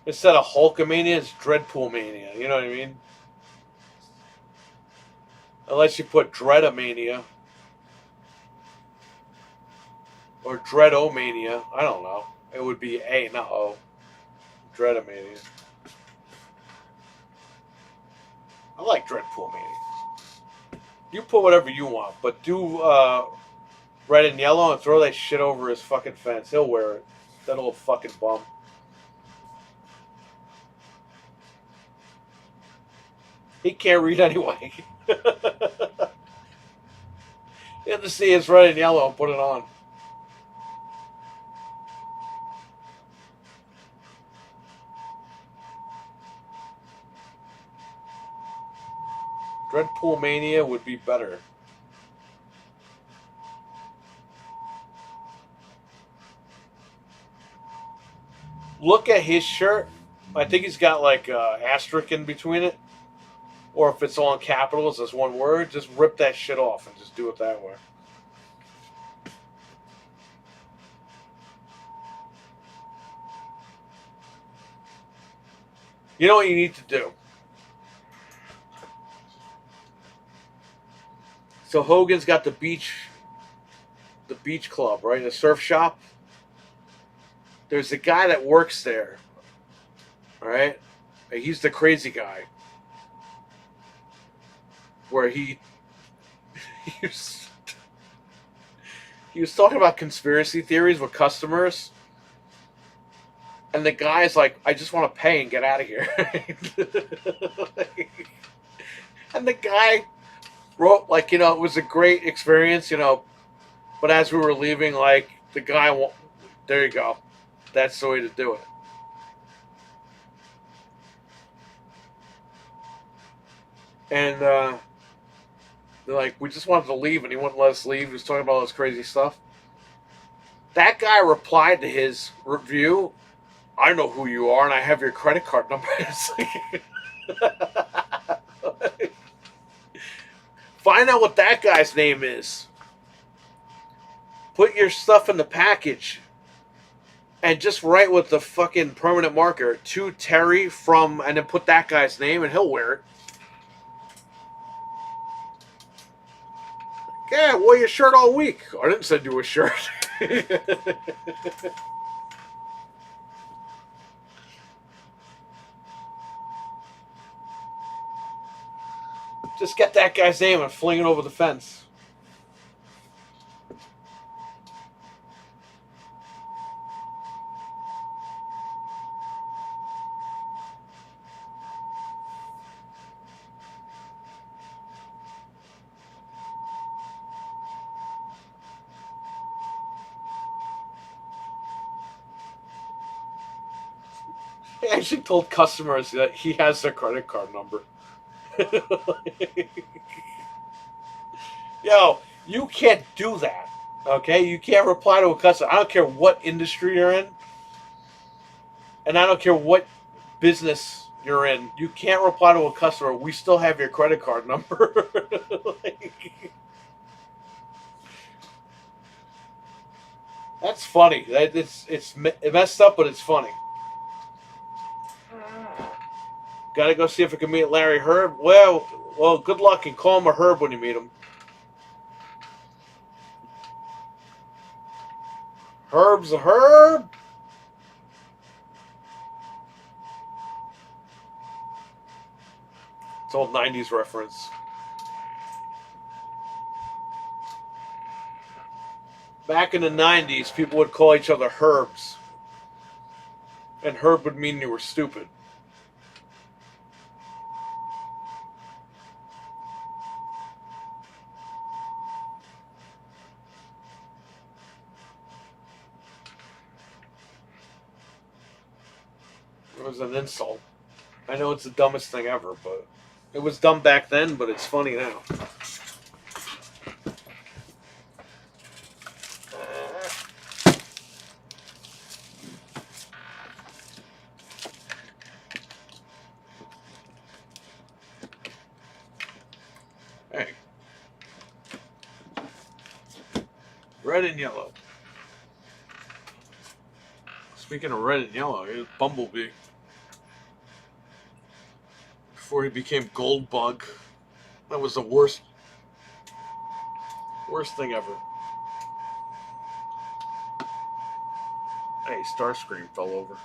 Instead of Hulkamania, it's Dreadpool Mania. You know what I mean? Unless you put Dreadomania. Or Dreadomania. I don't know. It would be A, not O. Dreadomania. I like Dreadpool Mania. You put whatever you want, but do red and yellow and throw that shit over his fucking fence. He'll wear it. That little fucking bum. He can't read anyway. You have to see his red and yellow and put it on. Dreadpool Mania would be better. Look at his shirt. I think he's got like asterisk in between it. Or if it's all in capitals as one word, just rip that shit off and just do it that way. You know what you need to do? So Hogan's got the beach club, right? The surf shop. There's a guy that works there. All right? He's the crazy guy. Where he was, he was talking about conspiracy theories with customers. And the guy's like, I just want to pay and get out of here. And the guy wrote, like, you know, it was a great experience, you know. But as we were leaving, like, the guy, there you go. That's the way to do it. And they're like, we just wanted to leave, and he wouldn't let us leave. He was talking about all this crazy stuff. That guy replied to his review, I know who you are, and I have your credit card number. Find out what that guy's name is. Put your stuff in the package. And just write with the fucking permanent marker, to Terry from, and then put that guy's name, and he'll wear it. Yeah, I wore your shirt all week. I didn't send you a shirt. Just get that guy's name and fling it over the fence. He actually told customers that he has their credit card number. Yo, you can't do that. Okay? You can't reply to a customer. I don't care what industry you're in. And I don't care what business you're in. You can't reply to a customer. We still have your credit card number. That's funny. It's messed up, but it's funny. Gotta go see if I can meet Larry Herb. Well, good luck and call him a Herb when you meet him. Herb's a Herb. It's old 90s reference. Back in the 90s, people would call each other Herbs. And Herb would mean you were stupid. It was an insult. I know it's the dumbest thing ever, but it was dumb back then, but it's funny now. Hey. Red and yellow. Speaking of red and yellow, here's Bumblebee. Before he became Goldbug. That was the worst thing ever. Hey, Starscream fell over.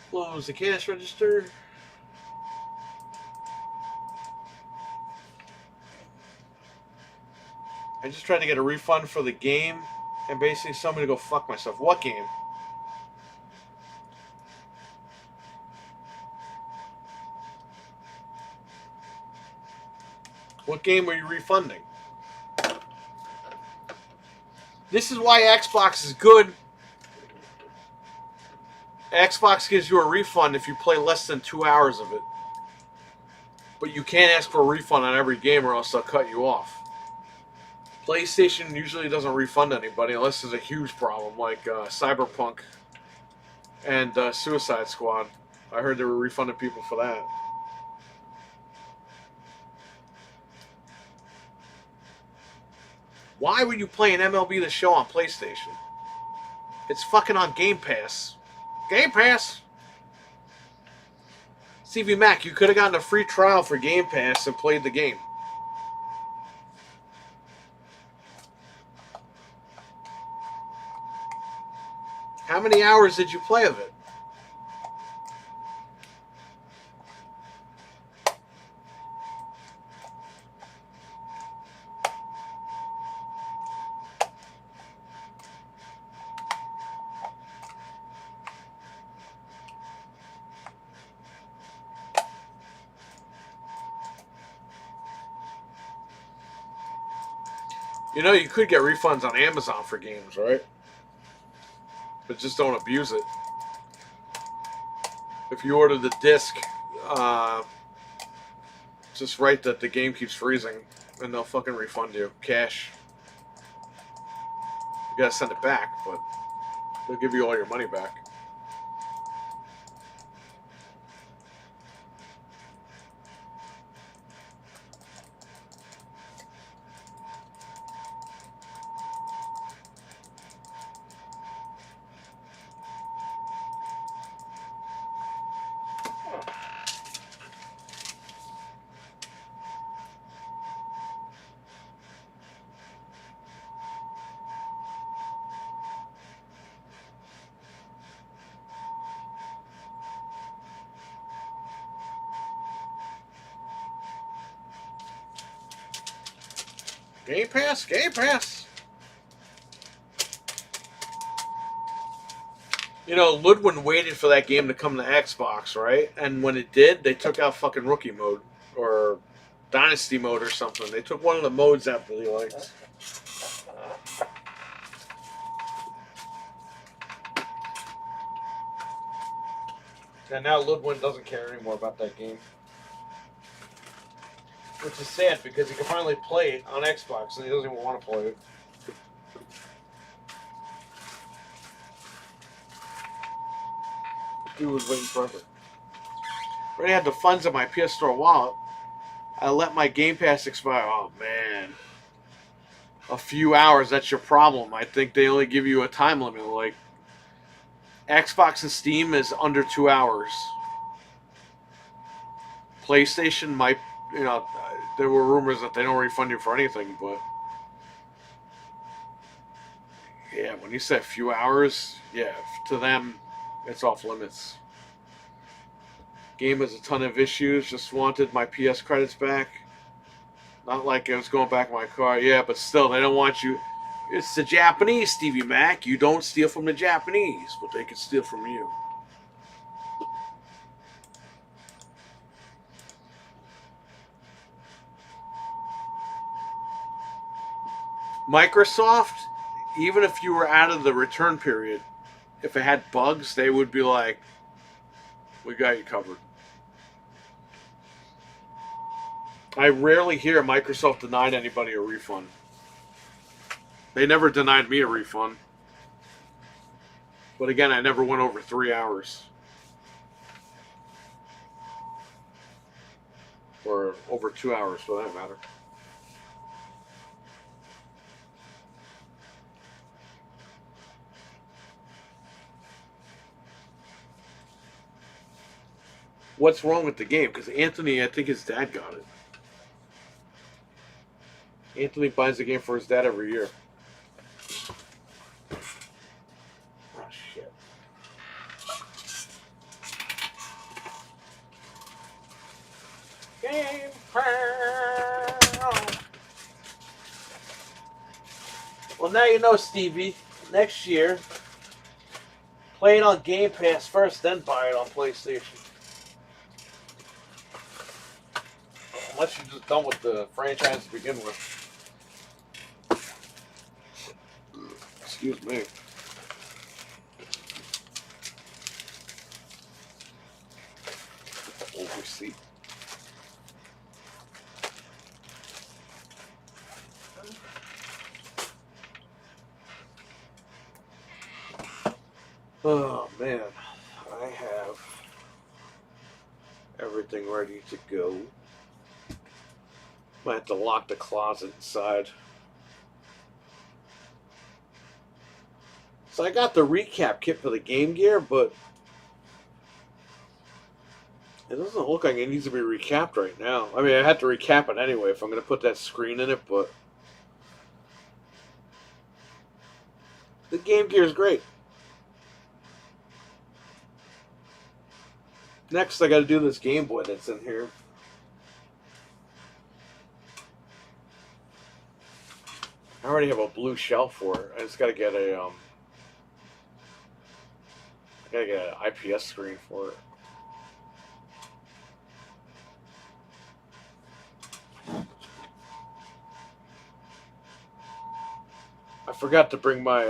Close the cash register. I just tried to get a refund for the game, and basically somebody to go fuck myself. What game? What game were you refunding? This is why Xbox is good. Xbox gives you a refund if you play less than 2 hours of it. But you can't ask for a refund on every game or else they'll cut you off. PlayStation usually doesn't refund anybody unless there's a huge problem like Cyberpunk and Suicide Squad. I heard they were refunding people for that. Why would you play an MLB The Show on PlayStation? It's fucking on Game Pass. Game Pass! CV Mac, you could have gotten a free trial for Game Pass and played the game. How many hours did you play of it? You know, you could get refunds on Amazon for games, right? But just don't abuse it. If you order the disc, just write that the game keeps freezing, and they'll fucking refund you. Cash. You gotta send it back, but they'll give you all your money back. Game Pass? Game Pass! You know, Ludwig waited for that game to come to Xbox, right? And when it did, they took out fucking Rookie Mode. Or Dynasty Mode or something. They took one of the modes out that he liked. And now Ludwig doesn't care anymore about that game. Which is sad because he can finally play it on Xbox and he doesn't even want to play it. Dude was waiting forever. Already had the funds in my PS Store wallet. I let my Game Pass expire. Oh man. A few hours, that's your problem. I think they only give you a time limit. Like Xbox and Steam is under 2 hours. PlayStation might, you know, there were rumors that they don't refund you for anything, but yeah, when you say a few hours, yeah, to them, it's off limits. Game has a ton of issues. Just wanted my PS credits back. Not like I was going back in my car. Yeah, but still, they don't want you. It's the Japanese, Stevie Mac. You don't steal from the Japanese, but they can steal from you. Microsoft, even if you were out of the return period, if it had bugs, they would be like, we got you covered. I rarely hear Microsoft denied anybody a refund. They never denied me a refund. But again, I never went over 3 hours. Or over 2 hours, for that matter. what's wrong with the game because Anthony, I think his dad got it. Anthony buys the game for his dad every year. Oh shit. Game Pound. Well, now you know, Stevie. Next year, play it on Game Pass first, then buy it on PlayStation. Unless you're just done with the franchise to begin with. Excuse me. Old receipt. Oh man, I have everything ready to go. Might have to lock the closet inside. So I got the recap kit for the Game Gear, but it doesn't look like it needs to be recapped right now. I mean, I have to recap it anyway if I'm going to put that screen in it, but the Game Gear is great. Next, I got to do this Game Boy that's in here. I already have a blue shell for it. I just got to get a I got to get an IPS screen for it. I forgot to bring my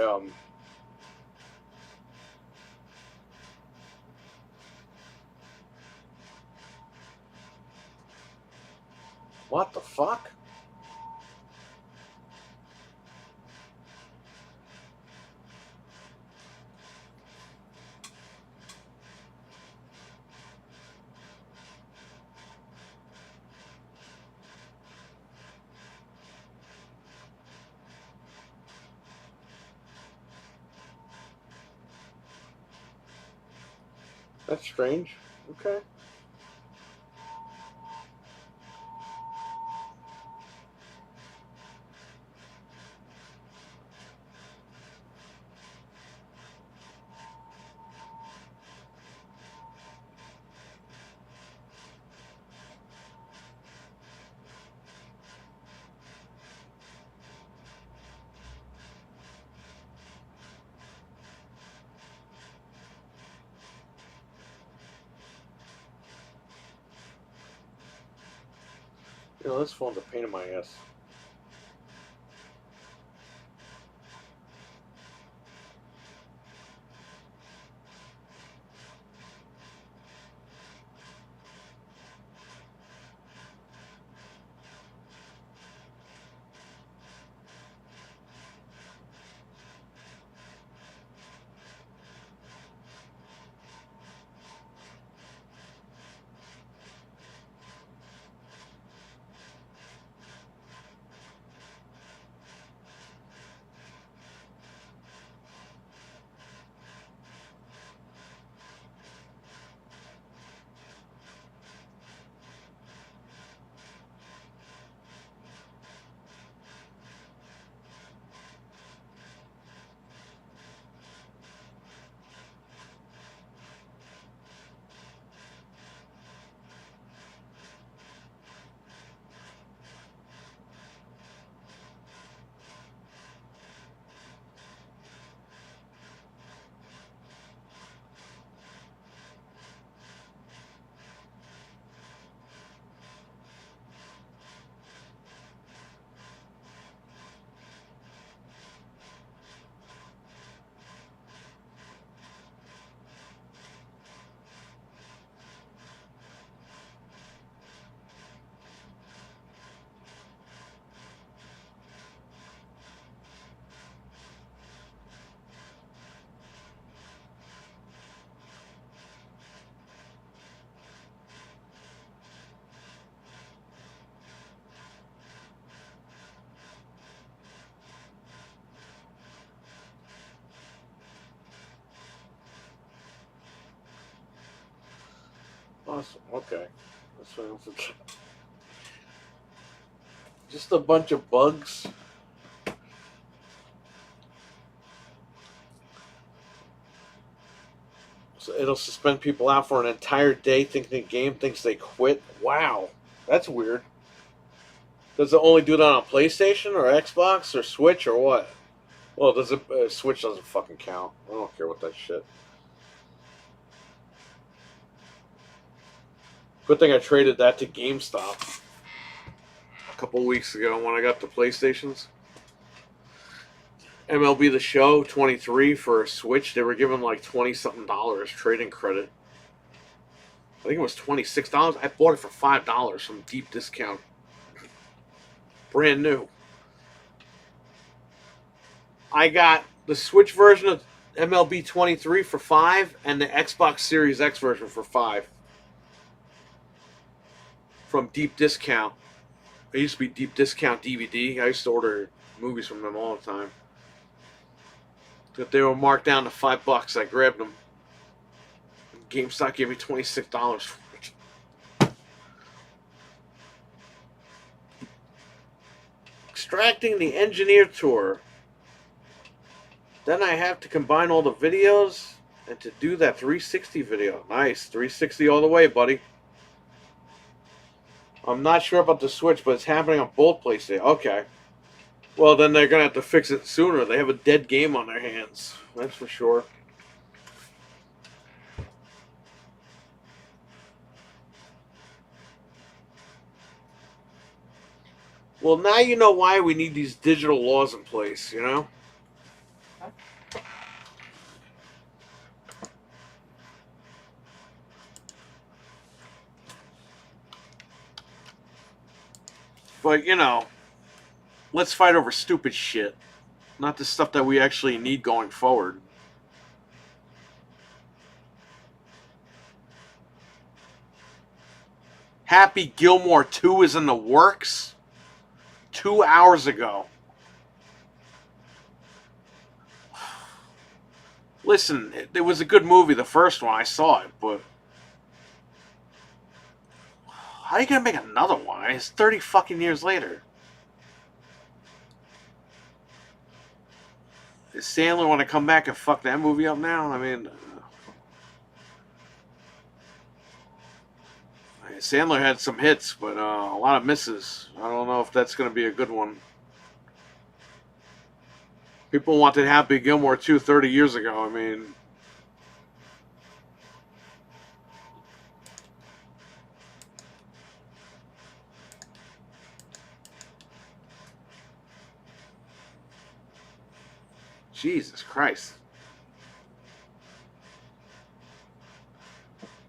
what the fuck? That's strange. Okay. You know, this phone's a pain in my ass. Awesome. Okay. That's what else it's- Just a bunch of bugs. So it'll suspend people out for an entire day thinking the game thinks they quit. Wow. That's weird. Does it only do that on PlayStation or Xbox or Switch or what? Well, does it? Switch doesn't fucking count. I don't care what that shit. Good thing I traded that to GameStop a couple weeks ago when I got the PlayStations. MLB The Show 23 for a Switch. They were giving like 20 something dollars trading credit. I think it was $26. I bought it for $5 from deep discount. Brand new. I got the Switch version of MLB 23 for 5 and the Xbox Series X version for 5 from deep discount. It used to be deep discount DVD. I used to order movies from them all the time. But they were marked down to $5. I grabbed them. GameStop gave me $26 for it. Extracting the Engineer Tour. Then I have to combine all the videos and to do that 360 video. Nice. 360 all the way, buddy. I'm not sure about the Switch, but it's happening on both PlayStation. Okay. Well, then they're going to have to fix it sooner. They have a dead game on their hands. That's for sure. Well, now you know why we need these digital laws in place, you know? But, you know, let's fight over stupid shit. Not the stuff that we actually need going forward. Happy Gilmore 2 is in the works 2 hours ago. Listen, it was a good movie, the first one. I saw it, but how are you gonna make another one? It's 30 fucking years later. Does Sandler want to come back and fuck that movie up now? I mean, Sandler had some hits, but a lot of misses. I don't know if that's going to be a good one. People wanted Happy Gilmore 2 30 years ago. I mean, Jesus Christ.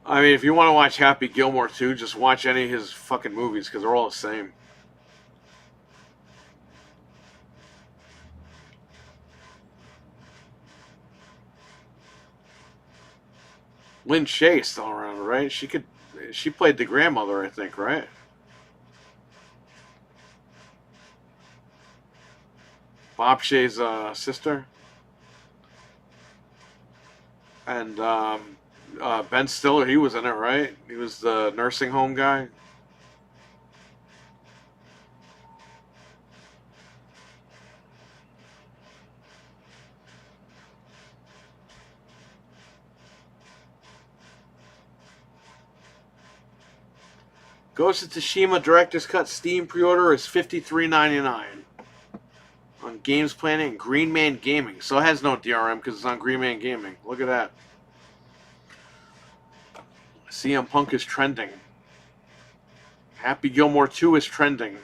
I mean, if you want to watch Happy Gilmore 2, just watch any of his fucking movies because they're all the same. Lynn Shay still around, right? She played the grandmother, I think, right? Bob Shay's sister. And Ben Stiller, he was in it, right? He was the nursing home guy. Ghost of Tsushima Director's Cut Steam pre-order is $53.99 on Games Planet and Green Man Gaming. So it has no DRM because it's on Green Man Gaming. Look at that. CM Punk is trending. Happy Gilmore 2 is trending.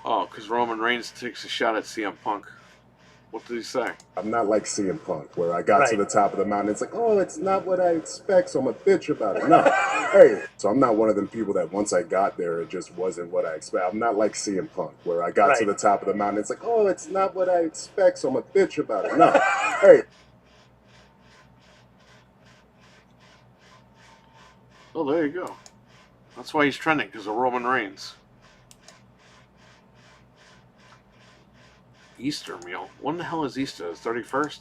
Oh, because Roman Reigns takes a shot at CM Punk. What did he say? I'm not like CM Punk, where I got to the top of the mountain. It's like, oh, it's not what I expect, so I'm a bitch about it. No. Hey, so I'm not one of them people that once I got there, it just wasn't what I expect. I'm not like CM Punk, where I got to the top of the mountain. It's like, oh, it's not what I expect, so I'm a bitch about it. No. Hey. Oh, there you go. That's why he's trending, because of Roman Reigns. Easter meal? When the hell is Easter? The 31st?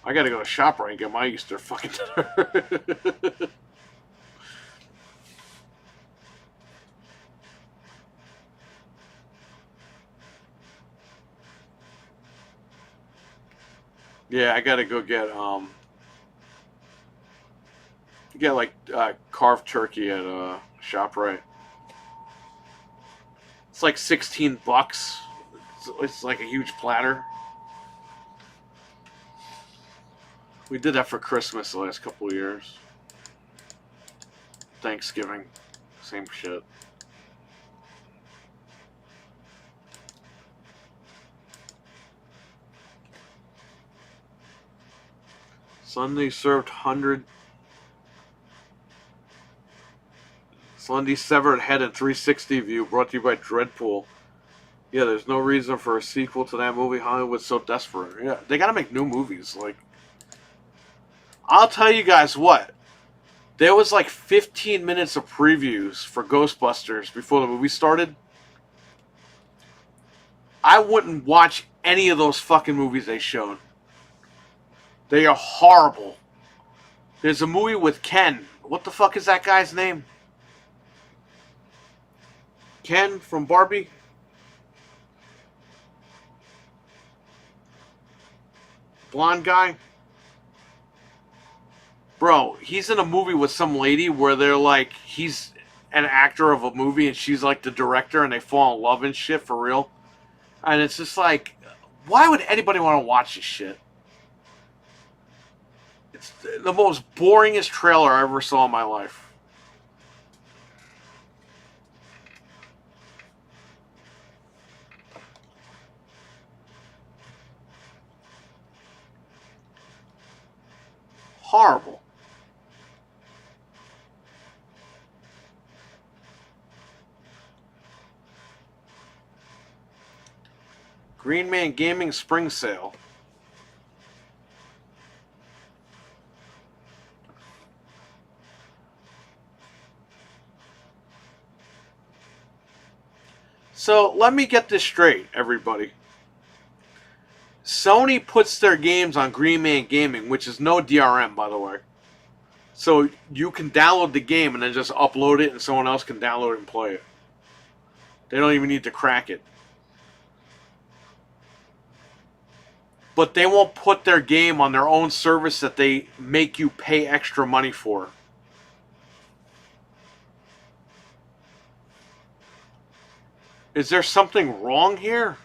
I gotta go to ShopRite and get my Easter fucking dinner. Yeah, I gotta go get like carved turkey at ShopRite. It's like $16. It's like a huge platter. We did that for Christmas the last couple of years. Thanksgiving, same shit. Sunday served 100. Sunday severed head and 360 view brought to you by Dreadpool. Yeah, there's no reason for a sequel to that movie. Hollywood's so desperate. Yeah, they gotta make new movies. Like, I'll tell you guys what. There was like 15 minutes of previews for Ghostbusters before the movie started. I wouldn't watch any of those fucking movies they showed. They are horrible. There's a movie with Ken. What the fuck is that guy's name? Ken from Barbie? Blonde guy? Bro, he's in a movie with some lady where they're like, he's an actor of a movie and she's like the director and they fall in love and shit for real. And it's just like, why would anybody want to watch this shit? It's the most boringest trailer I ever saw in my life. Horrible. Green Man Gaming Spring Sale. So let me get this straight, everybody. Sony puts their games on Green Man Gaming, which is no DRM, by the way. So you can download the game and then just upload it and someone else can download it and play it. They don't even need to crack it. But they won't put their game on their own service that they make you pay extra money for. Is there something wrong here?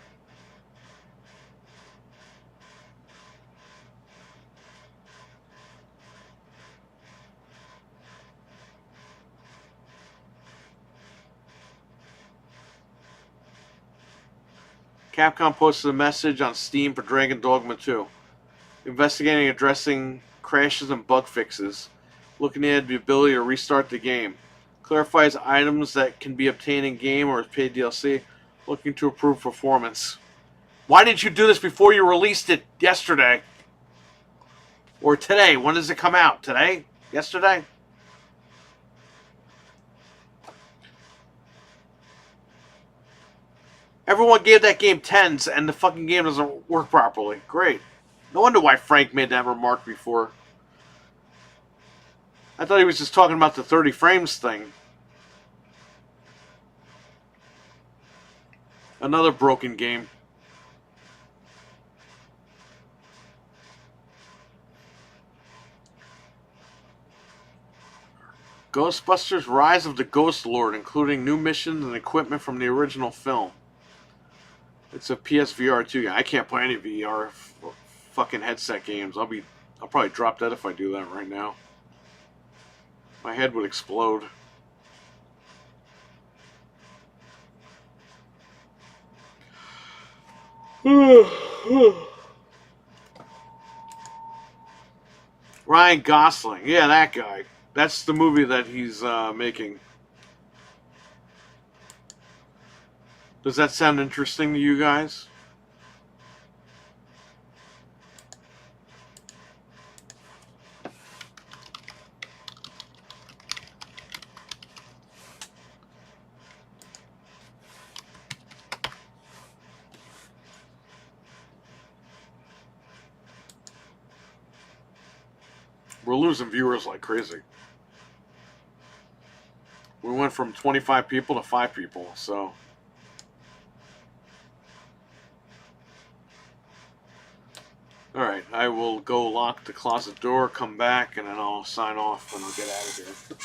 Capcom posted a message on Steam for Dragon Dogma 2. Investigating and addressing crashes and bug fixes. Looking at the ability to restart the game. Clarifies items that can be obtained in game or as paid DLC. Looking to improve performance. Why didn't you do this before you released it yesterday? Or today? When does it come out? Today? Yesterday? Everyone gave that game 10s and the fucking game doesn't work properly. Great. No wonder why Frank made that remark before. I thought he was just talking about the 30 frames thing. Another broken game. Ghostbusters Rise of the Ghost Lord, including new missions and equipment from the original film. It's a PSVR 2 game. I can't play any VR fucking headset games. I'll probably drop that if I do that right now. My head would explode. Ryan Gosling. Yeah, that guy. That's the movie that he's making. Does that sound interesting to you guys? We're losing viewers like crazy. We went from 25 people to 5 people, so. Alright, I will go lock the closet door, come back, and then I'll sign off and I'll get out of here.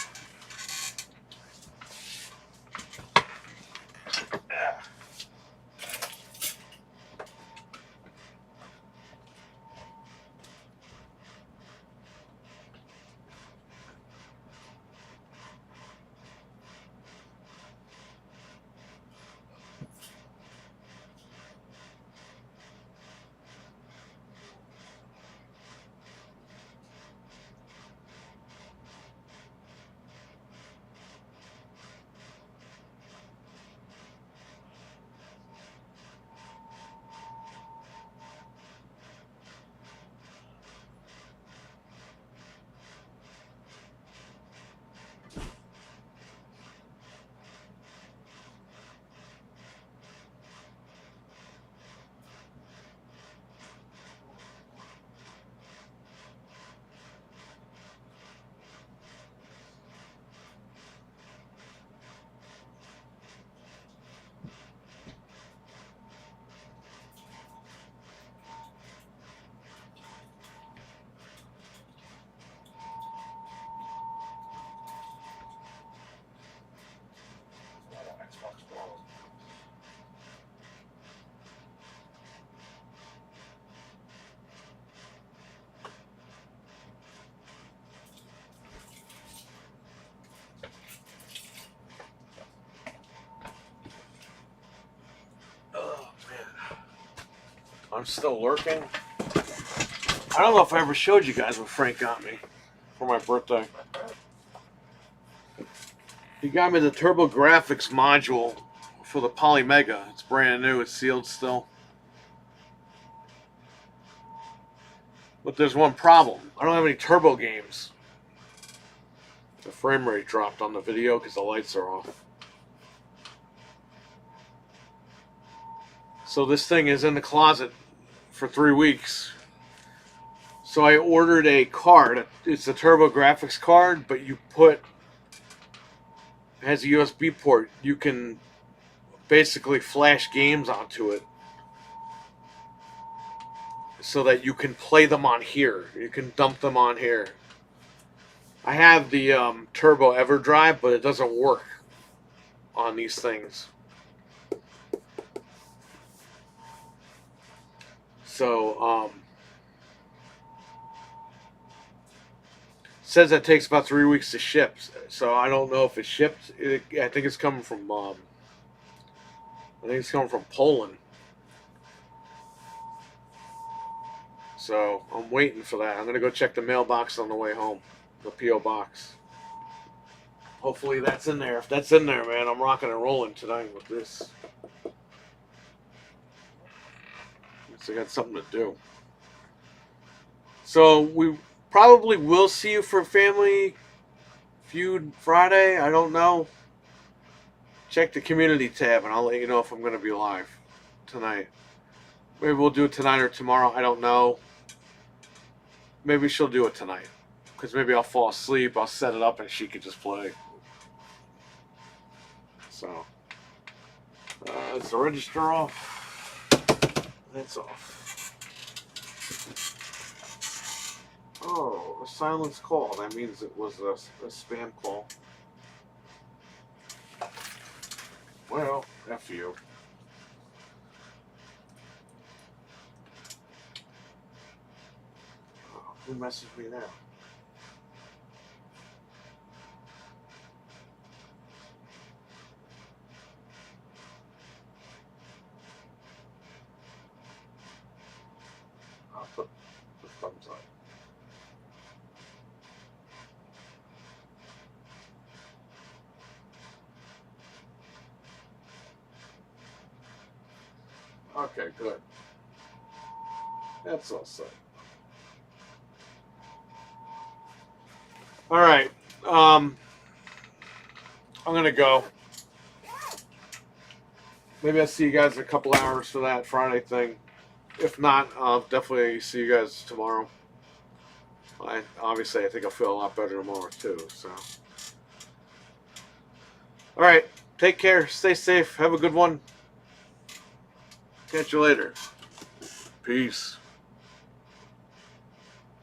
Oh, man. I'm still lurking. I don't know if I ever showed you guys what Frank got me for my birthday. He got me the Turbo Graphics module for the Polymega. It's brand new. It's sealed still. But there's one problem. I don't have any turbo games. The frame rate dropped on the video because the lights are off. So this thing is in the closet for 3 weeks. So I ordered a card. It's a Turbo Graphics card, but you put... It has a USB port. You can basically flash games onto it so that you can play them on here. You can dump them on here. I have the Turbo EverDrive, but it doesn't work on these things. So, says that takes about 3 weeks to ship. So I don't know if it shipped. I think it's coming from. I think it's coming from Poland. So I'm waiting for that. I'm gonna go check the mailbox on the way home, the PO box. Hopefully that's in there. If that's in there, man, I'm rocking and rolling tonight with this. So I got something to do. So we probably will see you for Family Feud Friday. I don't know. Check the community tab and I'll let you know if I'm going to be live tonight. Maybe we'll do it tonight or tomorrow. I don't know. Maybe she'll do it tonight. Because maybe I'll fall asleep. I'll set it up and she could just play. So. Is the register off? That's off. Oh, a silence call. That means it was a spam call. Well, F you. Oh, who messaged me now? Okay, good. That's all set. All right. I'm gonna go. Maybe I'll see you guys in a couple hours for that Friday thing. If not, I'll definitely see you guys tomorrow. I think I'll feel a lot better tomorrow too. So, all right. Take care. Stay safe. Have a good one. Catch you later. Peace.